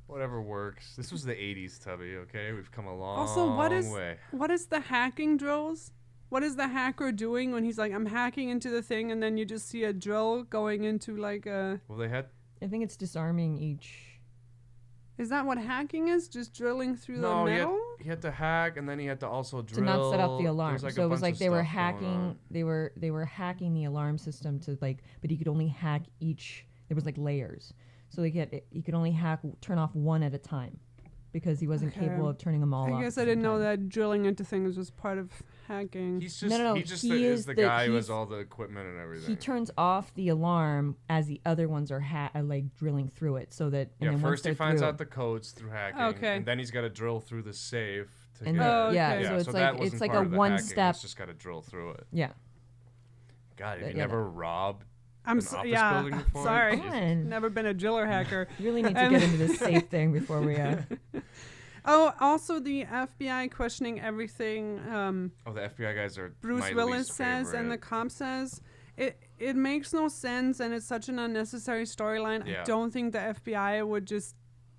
Whatever works. This was the 80s, Tubby, okay? We've come a long Also, way. what is the hacking drills? What is the hacker doing when he's like, I'm hacking into the thing, and then you just see a drill going into like a... Well, they had... I think it's disarming each. Is that what hacking is? Just drilling through the No, metal? he had to hack, and then he had to also drill. To not set off the There alarm. was, like, So a it was bunch like of they were stuff going hacking. on. They were hacking the alarm system to like, but he could only hack each. There was like layers, so he could only turn off one at a time, because he wasn't Okay. capable of turning them all off. I guess at I the didn't same know time. that drilling into things was part of hacking. He's just, No. he just He is is the the- guy who has he's- all the equipment and everything. He turns off the alarm as the other ones are like drilling through it, so that and Yeah, then once first he they're finds through, out the codes through hacking. Okay. And then he's got to drill through the safe to and get... Oh, yeah, okay. so it's that like wasn't like part a of the one hacking, step. He's just got to drill through it. Yeah, God, have you Yeah, never robbed I'm an so, office yeah, building before? sorry. Jesus. Fun. Never been a driller hacker. You really need to get into this safe thing before we. Oh, also the FBI questioning everything Oh, the FBI guys are Bruce my Willis least says and the favorite. cop says. It makes no sense, and it's such an unnecessary storyline. Yeah. I don't think the FBI would just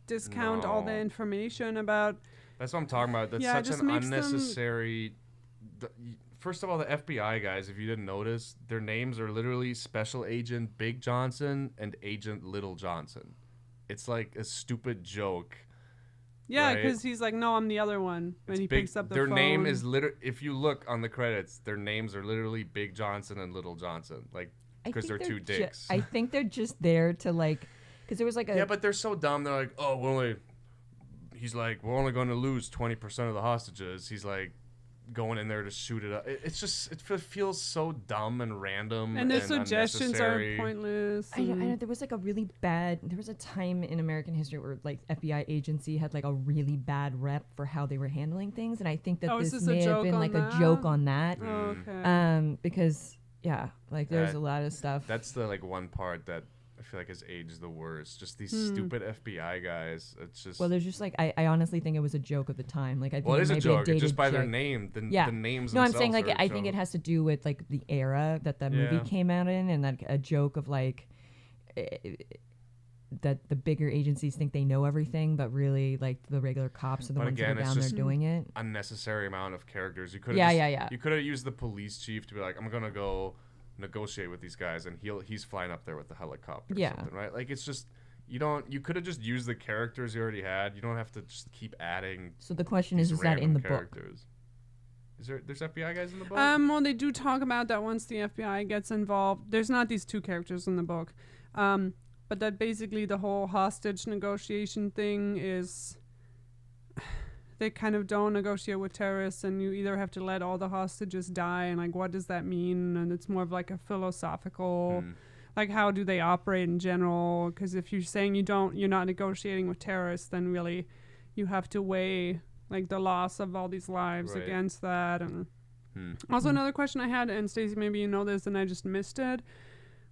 discount all the No. information about. That's what I'm talking about. That's Yeah, it such just an makes them- unnecessary. First of all, the FBI guys, if you didn't notice, their names are literally Special Agent Big Johnson and Agent Little Johnson. It's like a stupid joke. Yeah, Right. because he's like, no, I'm the other one. When It's he big, picks up the their phone. name is if you look on the credits, their names are literally Big Johnson and Little Johnson, like I because they're think two dicks. I think they're just there to like, because there was like a. Yeah, but they're so dumb. They're like, oh, he's like, we're only going to lose 20% of the hostages. He's like, going in there to shoot it up. It's just, it feels so dumb and random. and the suggestions are unnecessary. pointless. I know there was like a really bad. There was a time in American history where like FBI agency had like a really bad rep for how they were handling things, and I think that Oh, is this this a may have joke been on like that? a joke on that. Oh, okay. Because yeah, like there's That- a lot of stuff. That's the like one part that I feel like has aged the worst. Just these stupid FBI guys. It's just. Well, there's just like I honestly think it was a joke of the time. Like I think well, it is a may be joke. It's dated just by their joke. name. The Yeah. names. No, I'm saying themselves like are a I think it joke. has to do with like the era that the movie Yeah. came out in, and like a joke of like that the bigger agencies think they know everything, but really like the regular cops are the But ones again, that are it's down there just- doing it. unnecessary amount of characters. You could. Yeah, just, yeah. You could have used the police chief to be like, I'm gonna go negotiate with these guys, and he's flying up there with the helicopter. Yeah. Or something, right? Like it's just. You could have just used the characters you already had. You don't have to just keep adding. So the question These is that in random the book? characters. There's FBI guys in the book? Well, they do talk about that once the FBI gets involved. There's not these two characters in the book, but that basically the whole hostage negotiation thing is they kind of don't negotiate with terrorists, and you either have to let all the hostages die, and like what does that mean? And it's more of like a philosophical. Like, how do they operate in general? Because if you're saying you're not negotiating with terrorists, then really you have to weigh like the loss of all these lives Right. against that. And Hmm. also another question I had, and Stacey, maybe you know this and I just missed it.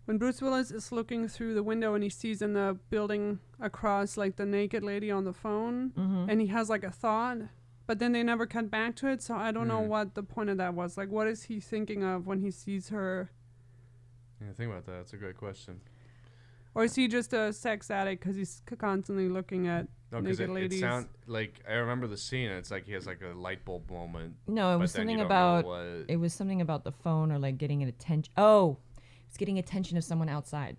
When Bruce Willis is looking through the window and he sees in the building across like the naked lady on the phone, and he has like a thought, but then they never cut back to it. So I don't know what the point of that was. Like, what is he thinking of when he sees her? Yeah, think about that. That's a great question. Or is he just a sex addict because he's constantly looking at No, because naked it ladies? sound like I remember the scene. And it's like he has like a light bulb moment. No, it was but then something you don't about know what- it was something about the phone or like getting an attention. Oh, it's getting attention of someone outside.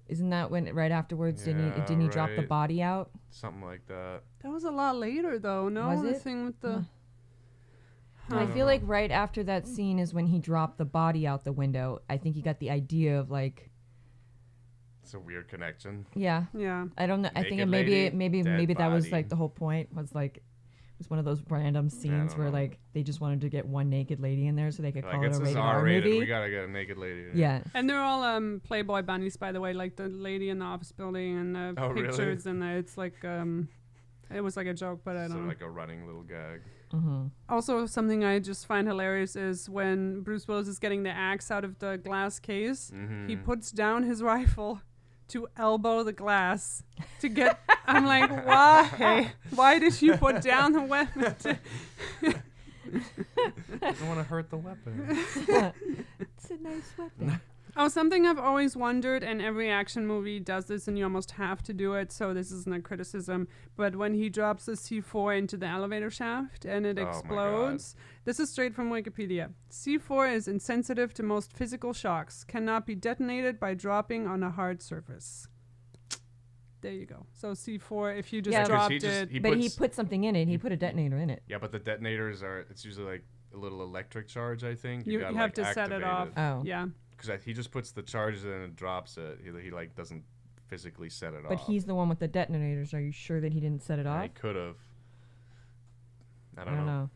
Isn't that when right afterwards didn't he drop the right. body out? something like that. That was a lot later, though. No, Was the it? thing with the. No, I feel like right after that scene is when he dropped the body out the window. I think he got the idea of like, It's a weird connection. yeah, Yeah. I don't know. I think Naked it lady, dead maybe that was body. like the whole point was like, it was one of those random scenes don't where know. like they just wanted to get one naked lady in there so they could Like call it it's a this rated R R-rated. movie. We gotta get a naked lady. Yeah. And they're all Playboy bunnies, by the way, like the lady in the office building and the Oh, really? pictures, and it's like it was like a joke, but I So don't know. like a running little gag. Also, something I just find hilarious is when Bruce Willis is getting the axe out of the glass case, he puts down his rifle to elbow the glass to get. I'm like, why? Why did you put down the weapon? Doesn't want to hurt the weapon. It's a nice weapon. Oh, something I've always wondered, and every action movie does this, and you almost have to do it, so this isn't a criticism, but when he drops the C4 into the elevator shaft and it Oh my explodes, this is straight from Wikipedia. C4 is insensitive to most physical shocks, cannot be detonated by dropping on a hard surface. There you go. So C4, if you just Yeah, 'cause dropped he just- it... he But he puts- put something in it. He put a detonator in it. Yeah, but the detonators it's usually like a little electric charge, I think. You gotta, have like, to set it activate off. Oh. Yeah. Because he just puts the charges in and drops it. He like doesn't physically set it But off. he's the one with the detonators. Are you sure that he didn't set it Yeah, off? he could have. I I don't don't know.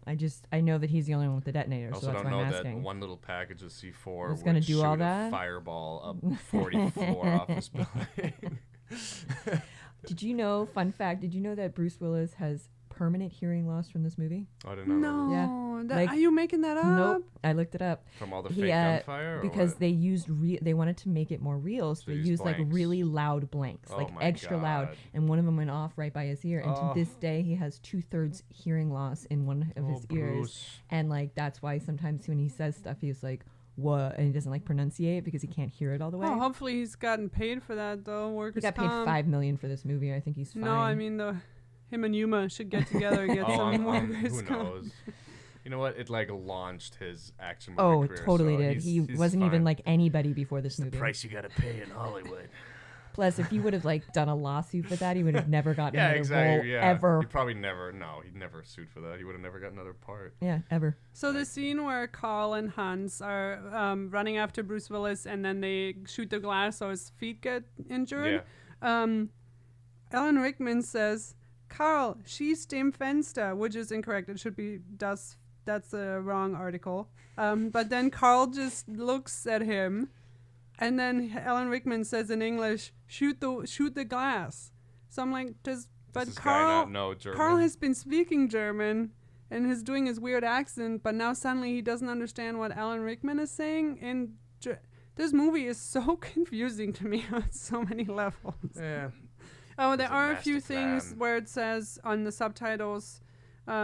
know. I know that he's the only one with the detonator, I so also that's don't why I'm know that asking. one little package of C4 Was would gonna do shoot all a that? fireball up 40 floor office building. Did you know, fun fact, did you know that Bruce Willis has permanent hearing loss from this movie? I didn't know. No. Like- Are you making that up? Nope. I looked it up. From all the He, fake gunfire? Or because what? they used they wanted to make it more real, so So they they used used like blanks. really loud blanks, Oh like my extra loud, God. and one of them went off right by his ear, and Oh. to this day he has 2/3 hearing loss in one of his ears, Bruce. and like that's why sometimes when he says stuff he's like what, and he doesn't like pronunciate because he can't hear it all the way. Oh, hopefully he's gotten paid for that, though. He Workers' got paid comp. $5 million for this movie. I think he's fine. No, I mean him and Yuma should get together and get some workers' who comp. knows? You know what? It like launched his action movie oh, career. it totally so did. he's- He he's wasn't even fine. like anybody before this movie. price you gotta pay in Hollywood. Plus, if he would have like done a lawsuit for that, he would have never gotten Yeah, another exactly. role Yeah, ever. He probably never. No, he'd never sued for that. He would have never got another part. Yeah, ever. So the scene where Carl and Hans are running after Bruce Willis and then they shoot the glass so his feet get injured. Yeah. Alan Rickman says, "Carl, schieß dem Fenster," which is incorrect. It should be das. That's the wrong article. But then Carl just looks at him, and then Alan Rickman says in English, shoot the glass." So I'm like, Does but this guy Carl not know German? Carl has been speaking German and is doing his weird accent, but now suddenly he doesn't understand what Alan Rickman is saying. And this movie is so confusing to me on so many levels. Yeah. Oh, there He's a are a few master things plan. where it says on the subtitles,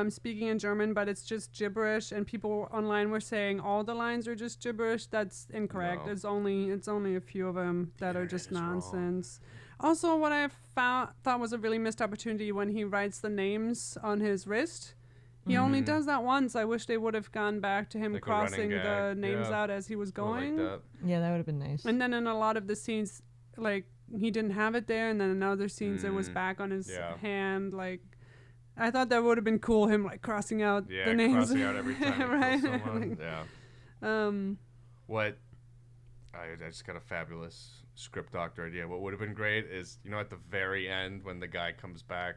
speaking in German, but it's just gibberish, and people online were saying all the lines are just gibberish. That's incorrect. No. It's only a few of them that The are just internet is wrong. nonsense. Also, what I thought was a really missed opportunity when he writes the names on his wrist. He only Mhm. does that once. I wish they would have gone back to him Like a running crossing the gag. names Yeah. out as he was I like going. that. Yeah, that would have been nice. And then in a lot of the scenes, like, he didn't have it there, and then in other scenes it was Mm, back on his yeah. hand. Like, I thought that would have been cool, him like crossing out Yeah, the names. crossing out every time you Right. kill someone. Yeah. Um, What? I just got a fabulous script doctor idea. What would have been great is, at the very end when the guy comes back,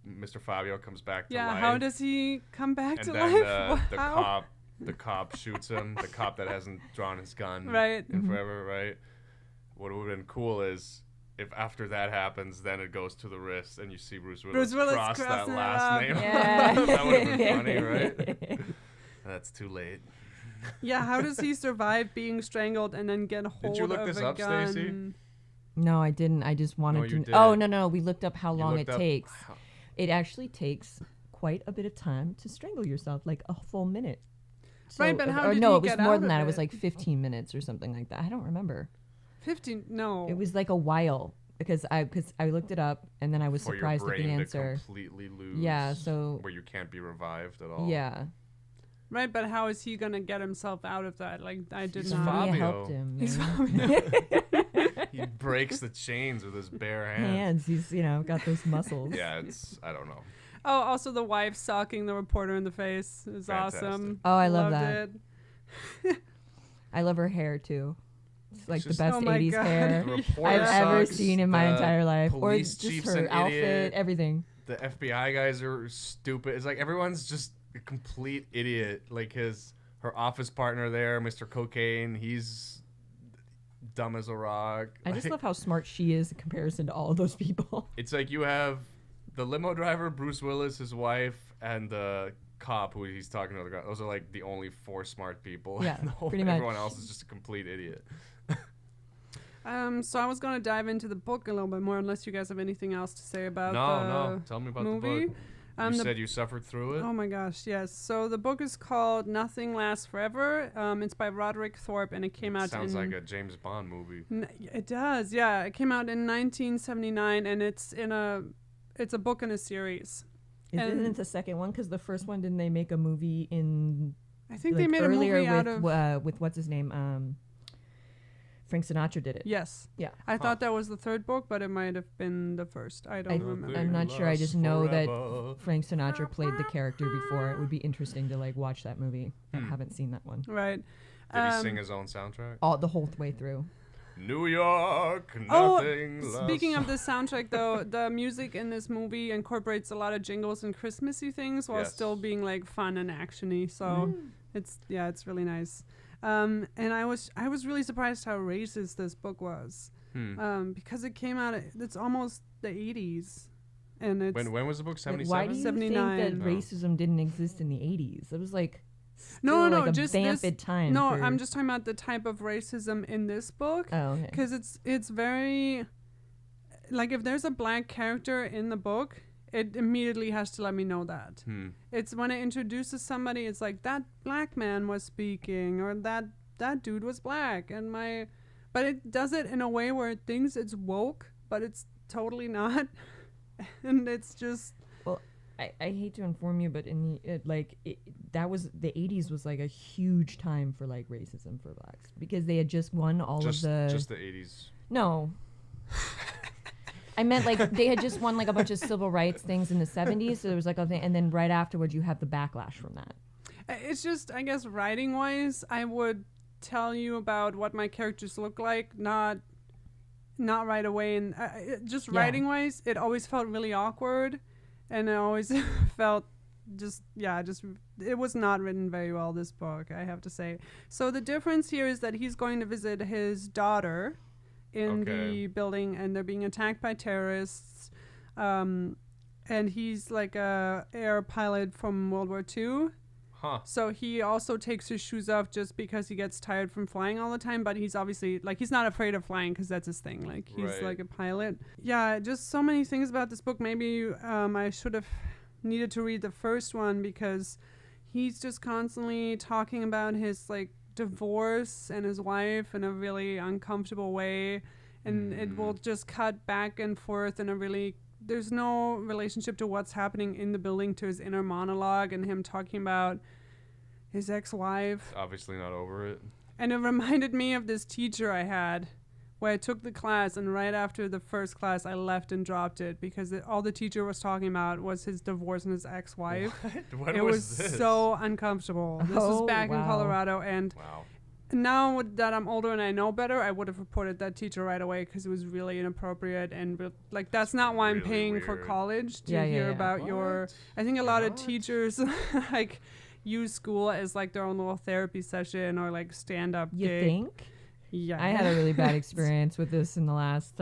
Mr. Fabio comes back to yeah, life. how does he come back and to then life? How? the cop shoots him. The cop that hasn't drawn his gun Right. in forever, right? What would have been cool is if after that happens, then it goes to the wrist and you see Bruce Willis, cross that crossing it last up. name. Yeah. That would have been funny, right? That's too late. Yeah, how does he survive being strangled and then get hold you look of this a up, gun? Stacey? No, I didn't. I just wanted you to. did. Oh no, we looked up how You long looked it up- takes. It actually takes quite a bit of time to strangle yourself, like a full minute. Right, but how or did no, he it was get more out than of that. It was it? like 15 minutes or something like that. I don't remember. 15? No. It was like a while because I looked it up and then I was For your surprised at the brain to answer. completely lose. Yeah, so where you can't be revived at all. yeah, Right, but how is he gonna get himself out of that? Like, I did He's not. somebody Fabio. helped him. He's man. He breaks the chains with his bare hands. Hands, he's got those muscles. Yeah, I don't know. Oh, also the wife socking the reporter in the face is Fantastic. awesome. Oh, I love Loved that. it. I love her hair too. It's like the just- best Oh my 80s God. hair The reporter I've ever sucks, seen in my the entire life, or police just chief's her an outfit, idiot. everything. The FBI guys are stupid. It's like everyone's just a complete idiot. Like her office partner there, Mr. Cocaine, he's dumb as a rock. I just Like, love how smart she is in comparison to all of those people. It's like you have the limo driver, Bruce Willis, his wife, and the cop who he's talking to. Those are like the only 4 smart people. Yeah, in the whole- pretty much. Everyone else is just a complete idiot. So I was gonna dive into the book a little bit more, unless you guys have anything else to say about No, the no. Tell me about movie. the book. You said you suffered through it? Oh my gosh, yes. So the book is called Nothing Lasts Forever. It's by Roderick Thorpe, and it came out Sounds like a James Bond movie. It does, yeah. It came out in 1979, and it's a book in a series. Isn't it the second one? Because the first one, didn't they make a movie in? I think they made a movie out of with what's his name? Frank Sinatra did it. Yes. Yeah. I thought that was the third book, but it might have been the first. I don't remember. I'm not sure. I just know that Frank Sinatra played the character before. It would be interesting to like watch that movie. I haven't seen that one. Right. Did he sing his own soundtrack? All the whole way through. New York, nothing lasts. Speaking of the soundtrack, though, the music in this movie incorporates a lot of jingles and Christmassy things while still being like fun and actiony. So it's really nice. And I was really surprised how racist this book was, because it came out. It's almost the 80s, and it's when was the book? 77. Why do you 79. think that racism didn't exist in the 80s? It was like just vapid time. No, I'm just talking about the type of racism in this book. Oh, okay. Because it's very like if there's a black character in the book, it immediately has to let me know that. It's when it introduces somebody, it's like that black man was speaking, or that dude was black, but it does it in a way where it thinks it's woke, but it's totally not, and it's just. Well, I hate to inform you, but that was the 80s was like a huge time for like racism for blacks because they had just won just the 80s. No. I meant like they had just won like a bunch of civil rights things in the 70s, so there was like a thing, and then right afterwards you have the backlash from that. It's just, I guess, writing wise, I would tell you about what my characters look like, not right away, and just writing wise, it always felt really awkward, and it always felt it was not written very well, this book, I have to say. So the difference here is that he's going to visit his daughter in the building, and they're being attacked by terrorists, and he's like a air pilot from World War II. So he also takes his shoes off just because he gets tired from flying all the time, but he's obviously like he's not afraid of flying because that's his thing, like he's like a pilot. Just so many things about this book. Maybe I should have needed to read the first one because he's just constantly talking about his like divorce and his wife in a really uncomfortable way, and it will just cut back and forth in a really, there's no relationship to what's happening in the building to his inner monologue and him talking about his ex-wife. Obviously not over it. And it reminded me of this teacher I had where I took the class, and right after the first class I left and dropped it because all the teacher was talking about was his divorce and his ex-wife. What? It was this? so uncomfortable. This was back in Colorado, and now that I'm older and I know better, I would have reported that teacher right away because it was really inappropriate, and like that's not why I'm really paying weird. for college to hear about your. I think a lot of teachers like use school as like their own little therapy session or like stand-up You gig. think? Yeah, I had a really bad experience with this in the last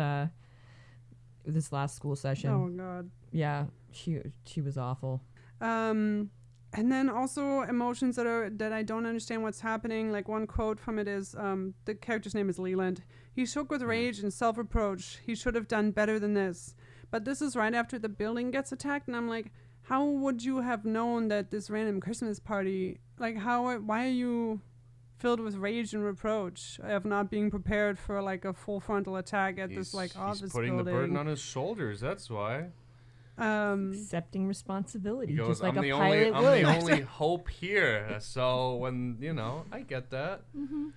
this last school session. Oh God. Yeah, she was awful. And then also emotions that I don't understand what's happening. Like one quote from it is, the character's name is Leland. He shook with rage and self-reproach. He should have done better than this. But this is right after the building gets attacked, and I'm like, how would you have known that this random Christmas party? Like, why are you filled with rage and reproach of not being prepared for like a full frontal attack at this like office building? He's putting the burden on his shoulders. That's why. Accepting responsibility, He goes, just like I'm a the pilot I'm would. the only hope here. So when I get that. Mm-hmm.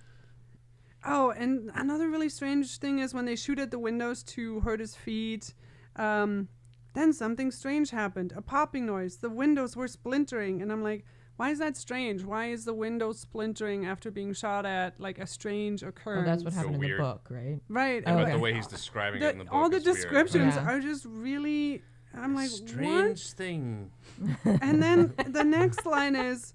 Oh, and another really strange thing is when they shoot at the windows to hurt his feet. Then something strange happened. A popping noise. The windows were splintering, and I'm like, why is that strange? Why is the window splintering after being shot at? Like a strange occurrence. Oh, that's what happened in weird. the book, right? Right. Yeah, but Okay. the way he's describing it in the book all the is weird. descriptions Yeah. are just really. I'm like, strange thing. what? And then the next line is,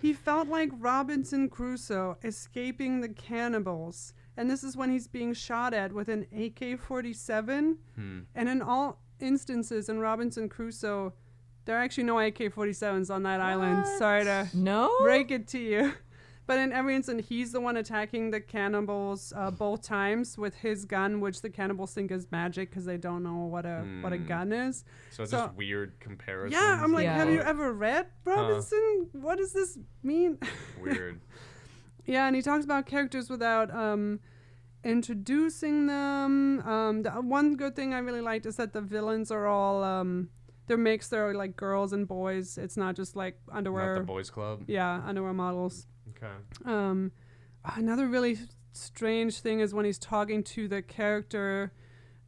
he felt like Robinson Crusoe escaping the cannibals. And this is when he's being shot at with an AK-47. And in all instances in Robinson Crusoe, there are actually no AK-47s on that island. Sorry to No? break it to you. But in every instant, he's the one attacking the cannibals both times with his gun, which the cannibals think is magic because they don't know what a gun is. So it's just weird comparisons. Yeah, I'm like, Yeah. have you ever read Robinson? What does this mean? Weird. Yeah, and he talks about characters without introducing them. The one good thing I really liked is that the villains are all they're mixed. They're like girls and boys. It's not just like underwear. Not the boys club. Yeah, underwear models. Okay. Another really strange thing is when he's talking to the character,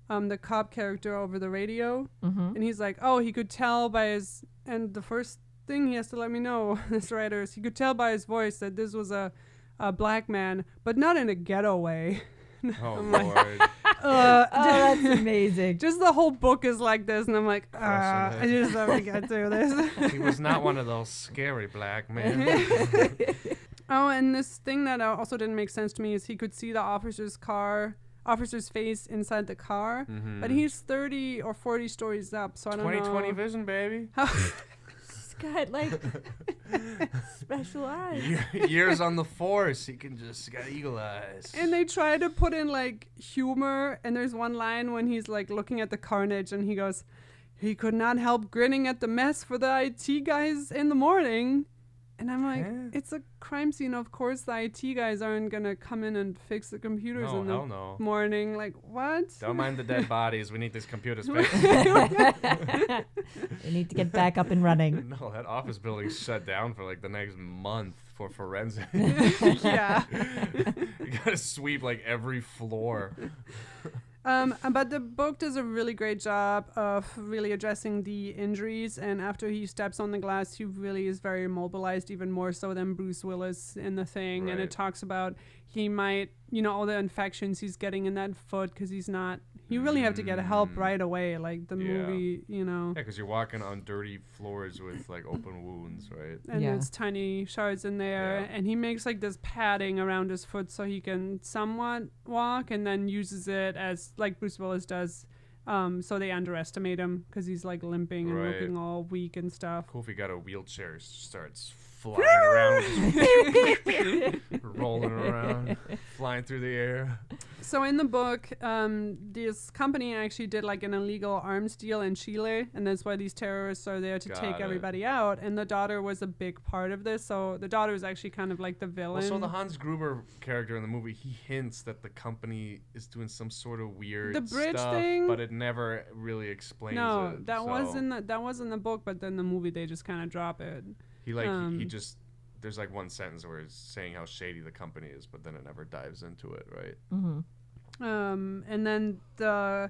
the cop character over the radio, and he's like, oh, he could tell by his, and the first thing he has to let me know, this writer, is he could tell by his voice that this was a black man, but not in a ghetto way. Oh, Lord. Oh, that's amazing. Just the whole book is like this, and I'm like, I Crushing it. just have to get through this. He was not one of those scary black men. Oh, and this thing that also didn't make sense to me is he could see the officer's face inside the car, but he's 30 or 40 stories up, so I don't know. 20/20 vision, baby. He's got like special eyes. Years on the force. He can just got eagle eyes. And they try to put in like humor, and there's one line when he's like looking at the carnage, and he goes, he could not help grinning at the mess for the IT guys in the morning. And I'm like, it's a crime scene. Of course, the IT guys aren't going to come in and fix the computers in the morning. Like, what? Don't mind the dead bodies. We need these computers fixed. They need to get back up and running. No, that office building's shut down for like the next month for forensic. Yeah. You gotta sweep like every floor. But the book does a really great job of really addressing the injuries, and after he steps on the glass, he really is very immobilized, even more so than Bruce Willis in The Thing. And it talks about he might, all the infections he's getting in that foot because you really have to get help right away, like the movie, Yeah, because you're walking on dirty floors with like open wounds, right? And there's tiny shards in there, and he makes like this padding around his foot so he can somewhat walk, and then uses it as like Bruce Willis does, so they underestimate him because he's like limping and looking all weak and stuff. Cool if he got a wheelchair, starts flying around, rolling around, flying through the air. So in the book, this company actually did like an illegal arms deal in Chile, and that's why these terrorists are there to take everybody out. And the daughter was a big part of this. So the daughter is actually kind of like the villain. Well, so the Hans Gruber character in the movie, he hints that the company is doing some sort of weird bridge stuff, thing, but it never really explains it. That was in the book, but then the movie they just kind of drop it. He just there's like one sentence where it's saying how shady the company is, but then it never dives into it, right? And then the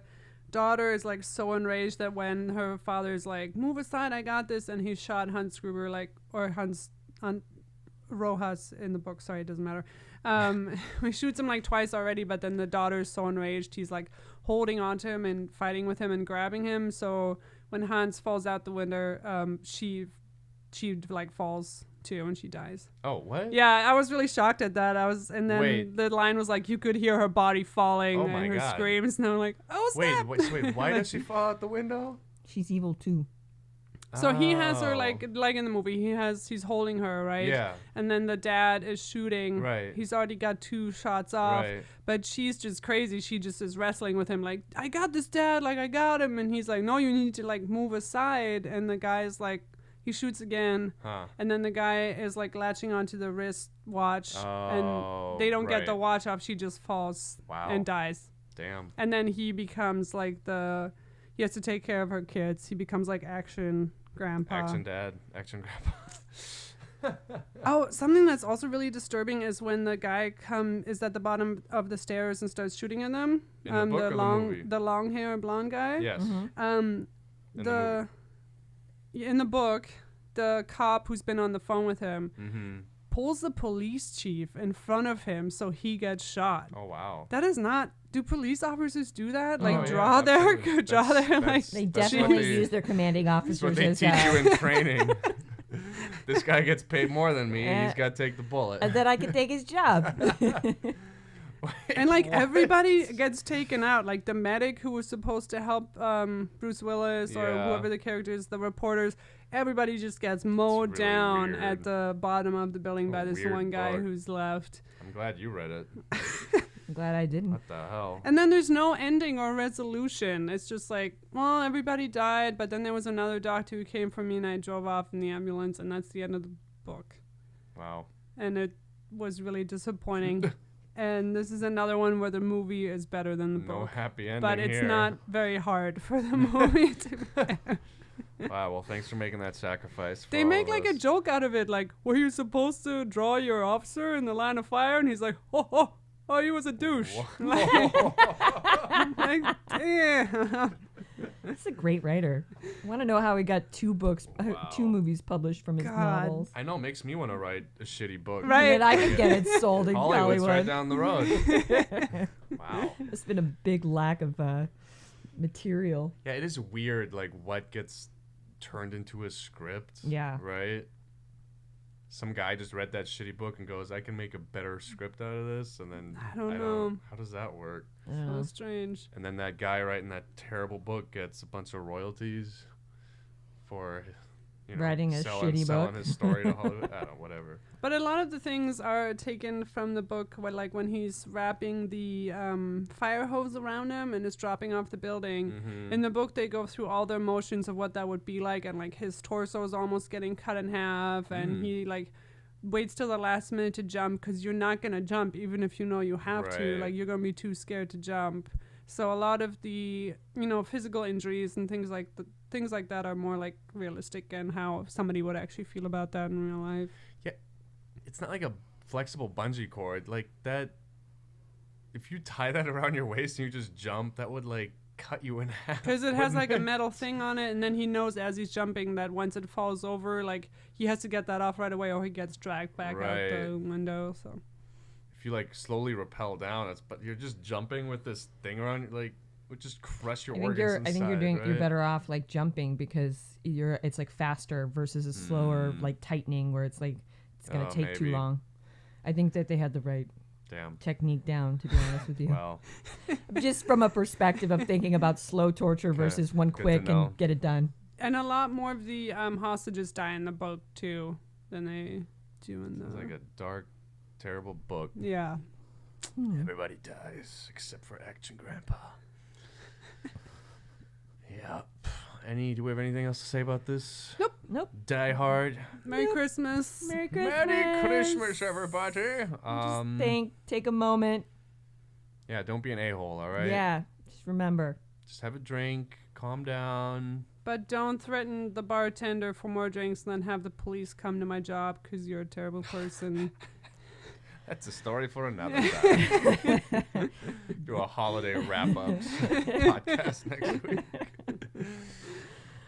daughter is like so enraged that when her father's like, move aside, I got this, and he shot Hans Gruber Rojas in the book, sorry, it doesn't matter. He shoots him like twice already, but then the daughter's so enraged, he's like holding onto him and fighting with him and grabbing him. So when Hans falls out the window, she like falls too and she dies. Oh, what? Yeah, I was really shocked at that. The line was like, you could hear her body falling and her screams, and I'm like, oh, snap. Wait, why does she fall out the window? She's evil too. So he has her like in the movie, he's holding her, right? Yeah. And then the dad is shooting. Right. He's already got 2 shots off. Right. But she's just crazy. She just is wrestling with him like, I got this, Dad, like I got him, and he's like, no, you need to like move aside, and the guy's like, he shoots again, and then the guy is like latching onto the wrist watch, and they don't get the watch off. She just falls and dies. Damn. And then he becomes like he has to take care of her kids. He becomes like action grandpa. Action dad, action grandpa. Oh, something that's also really disturbing is when the guy is at the bottom of the stairs and starts shooting at them. In the book or the movie? The long hair blonde guy. Yes. In the book, the cop who's been on the phone with him pulls the police chief in front of him so he gets shot. Oh, wow. That is not... Do police officers do that? Like, They definitely use their commanding officers as what they teach you in training. This guy gets paid more than me, and he's got to take the bullet. And then I can take his job. And like What? everybody gets taken out. Like the medic who was supposed to help Bruce Willis or Yeah. whoever the character is, the reporters, everybody just gets mowed really down weird. at the bottom of the building A by this weird one guy book. who's left. I'm glad you read it. I'm glad I didn't. What the hell? And then there's no ending or resolution. It's just like, well, everybody died, but then there was another doctor who came for me and I drove off in the ambulance, and that's the end of the book. Wow. And it was really disappointing. And this is another one where the movie is better than the No book. happy ending But it's here. not very hard for the movie to. Wow, well, thanks for making that sacrifice. For They all make of like a us. joke out of it, like, were you supposed to draw your officer in the line of fire? And he's like, oh, he was a douche. Like, damn. He's a great writer. I want to know how he got two movies published from his God. novels. I know, makes me want to write a shitty book. Right. And I could get it sold in Hollywood's Hollywood. right down the road. Wow. There's been a big lack of material. Yeah, it is weird, like, what gets turned into a script. Yeah. Right? Some guy just read that shitty book and goes, I can make a better script out of this. And then, I don't know. How does that work? I don't So know. strange. And then that guy writing that terrible book gets a bunch of royalties for, Writing a selling shitty book. his story to Hollywood. I don't know, whatever. But a lot of the things are taken from the book, where, like when he's wrapping the fire hose around him and is dropping off the building. Mhm. In the book, they go through all the motions of what that would be like, and like his torso is almost getting cut in half, and he like waits till the last minute to jump because you're not gonna jump even if you know you have to. Right. Like you're gonna be too scared to jump. So a lot of the physical injuries and things like that are more like realistic and how somebody would actually feel about that in real life. It's not like a flexible bungee cord. Like that, if you tie that around your waist and you just jump, that would like cut you in half. Because it has wouldn't like a it? metal thing on it, and then he knows as he's jumping that once it falls over, like he has to get that off right away, or he gets dragged back out Right. the window. So If you like slowly rappel down, but you're just jumping with this thing around, you, like would just crush your organs I think you're inside, you're right? better off like jumping because it's like faster versus a slower like tightening where it's like it's gonna Oh, take too maybe. long. I think that they had the right Damn. technique down, to be honest with you. Well, Just from a perspective of thinking about slow torture Okay, versus one good to quick know. and get it done. and a lot more of the hostages die in the book too than they do in the. it's like a dark, terrible book. Yeah. Everybody dies except for Action Grandpa. Yep. Do we have anything else to say about this? Nope. Die Hard. Merry Nope. Christmas. Merry Christmas. Merry Christmas, everybody. Just take a moment. Yeah, don't be an a-hole, all right? Yeah, just remember. Just have a drink, calm down. But don't threaten the bartender for more drinks and then have the police come to my job because you're a terrible person. That's a story for another time. Do a holiday wrap-ups podcast next week.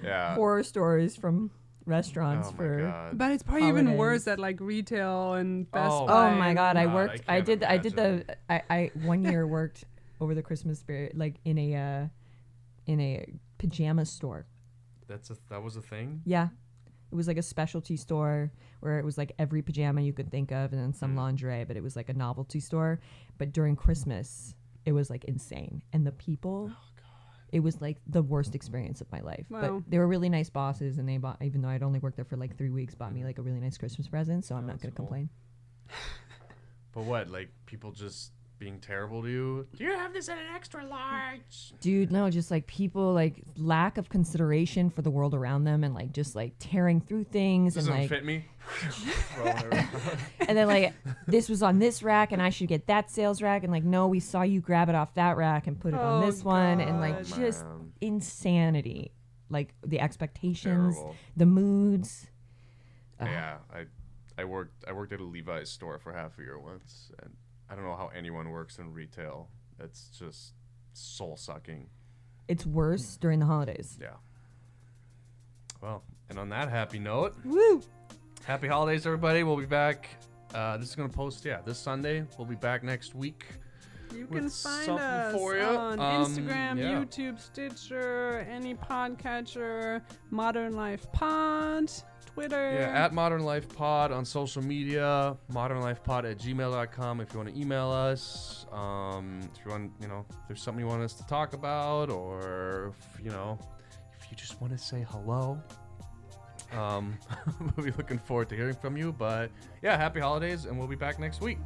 Yeah. Horror stories from restaurants Oh my for. God. But it's probably even Holidays. worse at like retail and Best Oh, Oh Buy. my God! I God, worked. I I can't did the. I 1 year worked over the Christmas period, like in a pajama store. That was a thing? Yeah, it was like a specialty store where it was like every pajama you could think of, and then some lingerie. But it was like a novelty store. But during Christmas, it was like insane, and the people. It was like the worst experience of my life. Wow. But they were really nice bosses, and they bought, even though I'd only worked there for like 3 weeks, bought me like a really nice Christmas present. So I'm not That's going to cool. complain. But what, like people just being terrible to you? Do you have this in an extra large? Dude, no, just like people like lack of consideration for the world around them, and like just like tearing through things Doesn't and like fit me. Throwing it around. and then like this was on this rack and I should get that sales rack, and like no, we saw you grab it off that rack and put it on Oh, this one, and like God. just Man. insanity. Like the expectations, Terrible. the moods. Yeah, I worked at a Levi's store for half a year once, and I don't know how anyone works in retail. It's just soul sucking. It's worse during the holidays. Yeah. Well, and on that happy note, Woo! happy holidays, everybody. We'll be back. This is gonna post this Sunday. We'll be back next week. You with can find something us for you. on Instagram, Yeah. YouTube, Stitcher, any podcatcher, Modern Life Pod, Twitter. Yeah, at Modern Life Pod on social media, modernlifepod@gmail.com if you want to email us. If you want, if there's something you want us to talk about, or if you just want to say hello. We'll be looking forward to hearing from you. But yeah, happy holidays, and we'll be back next week.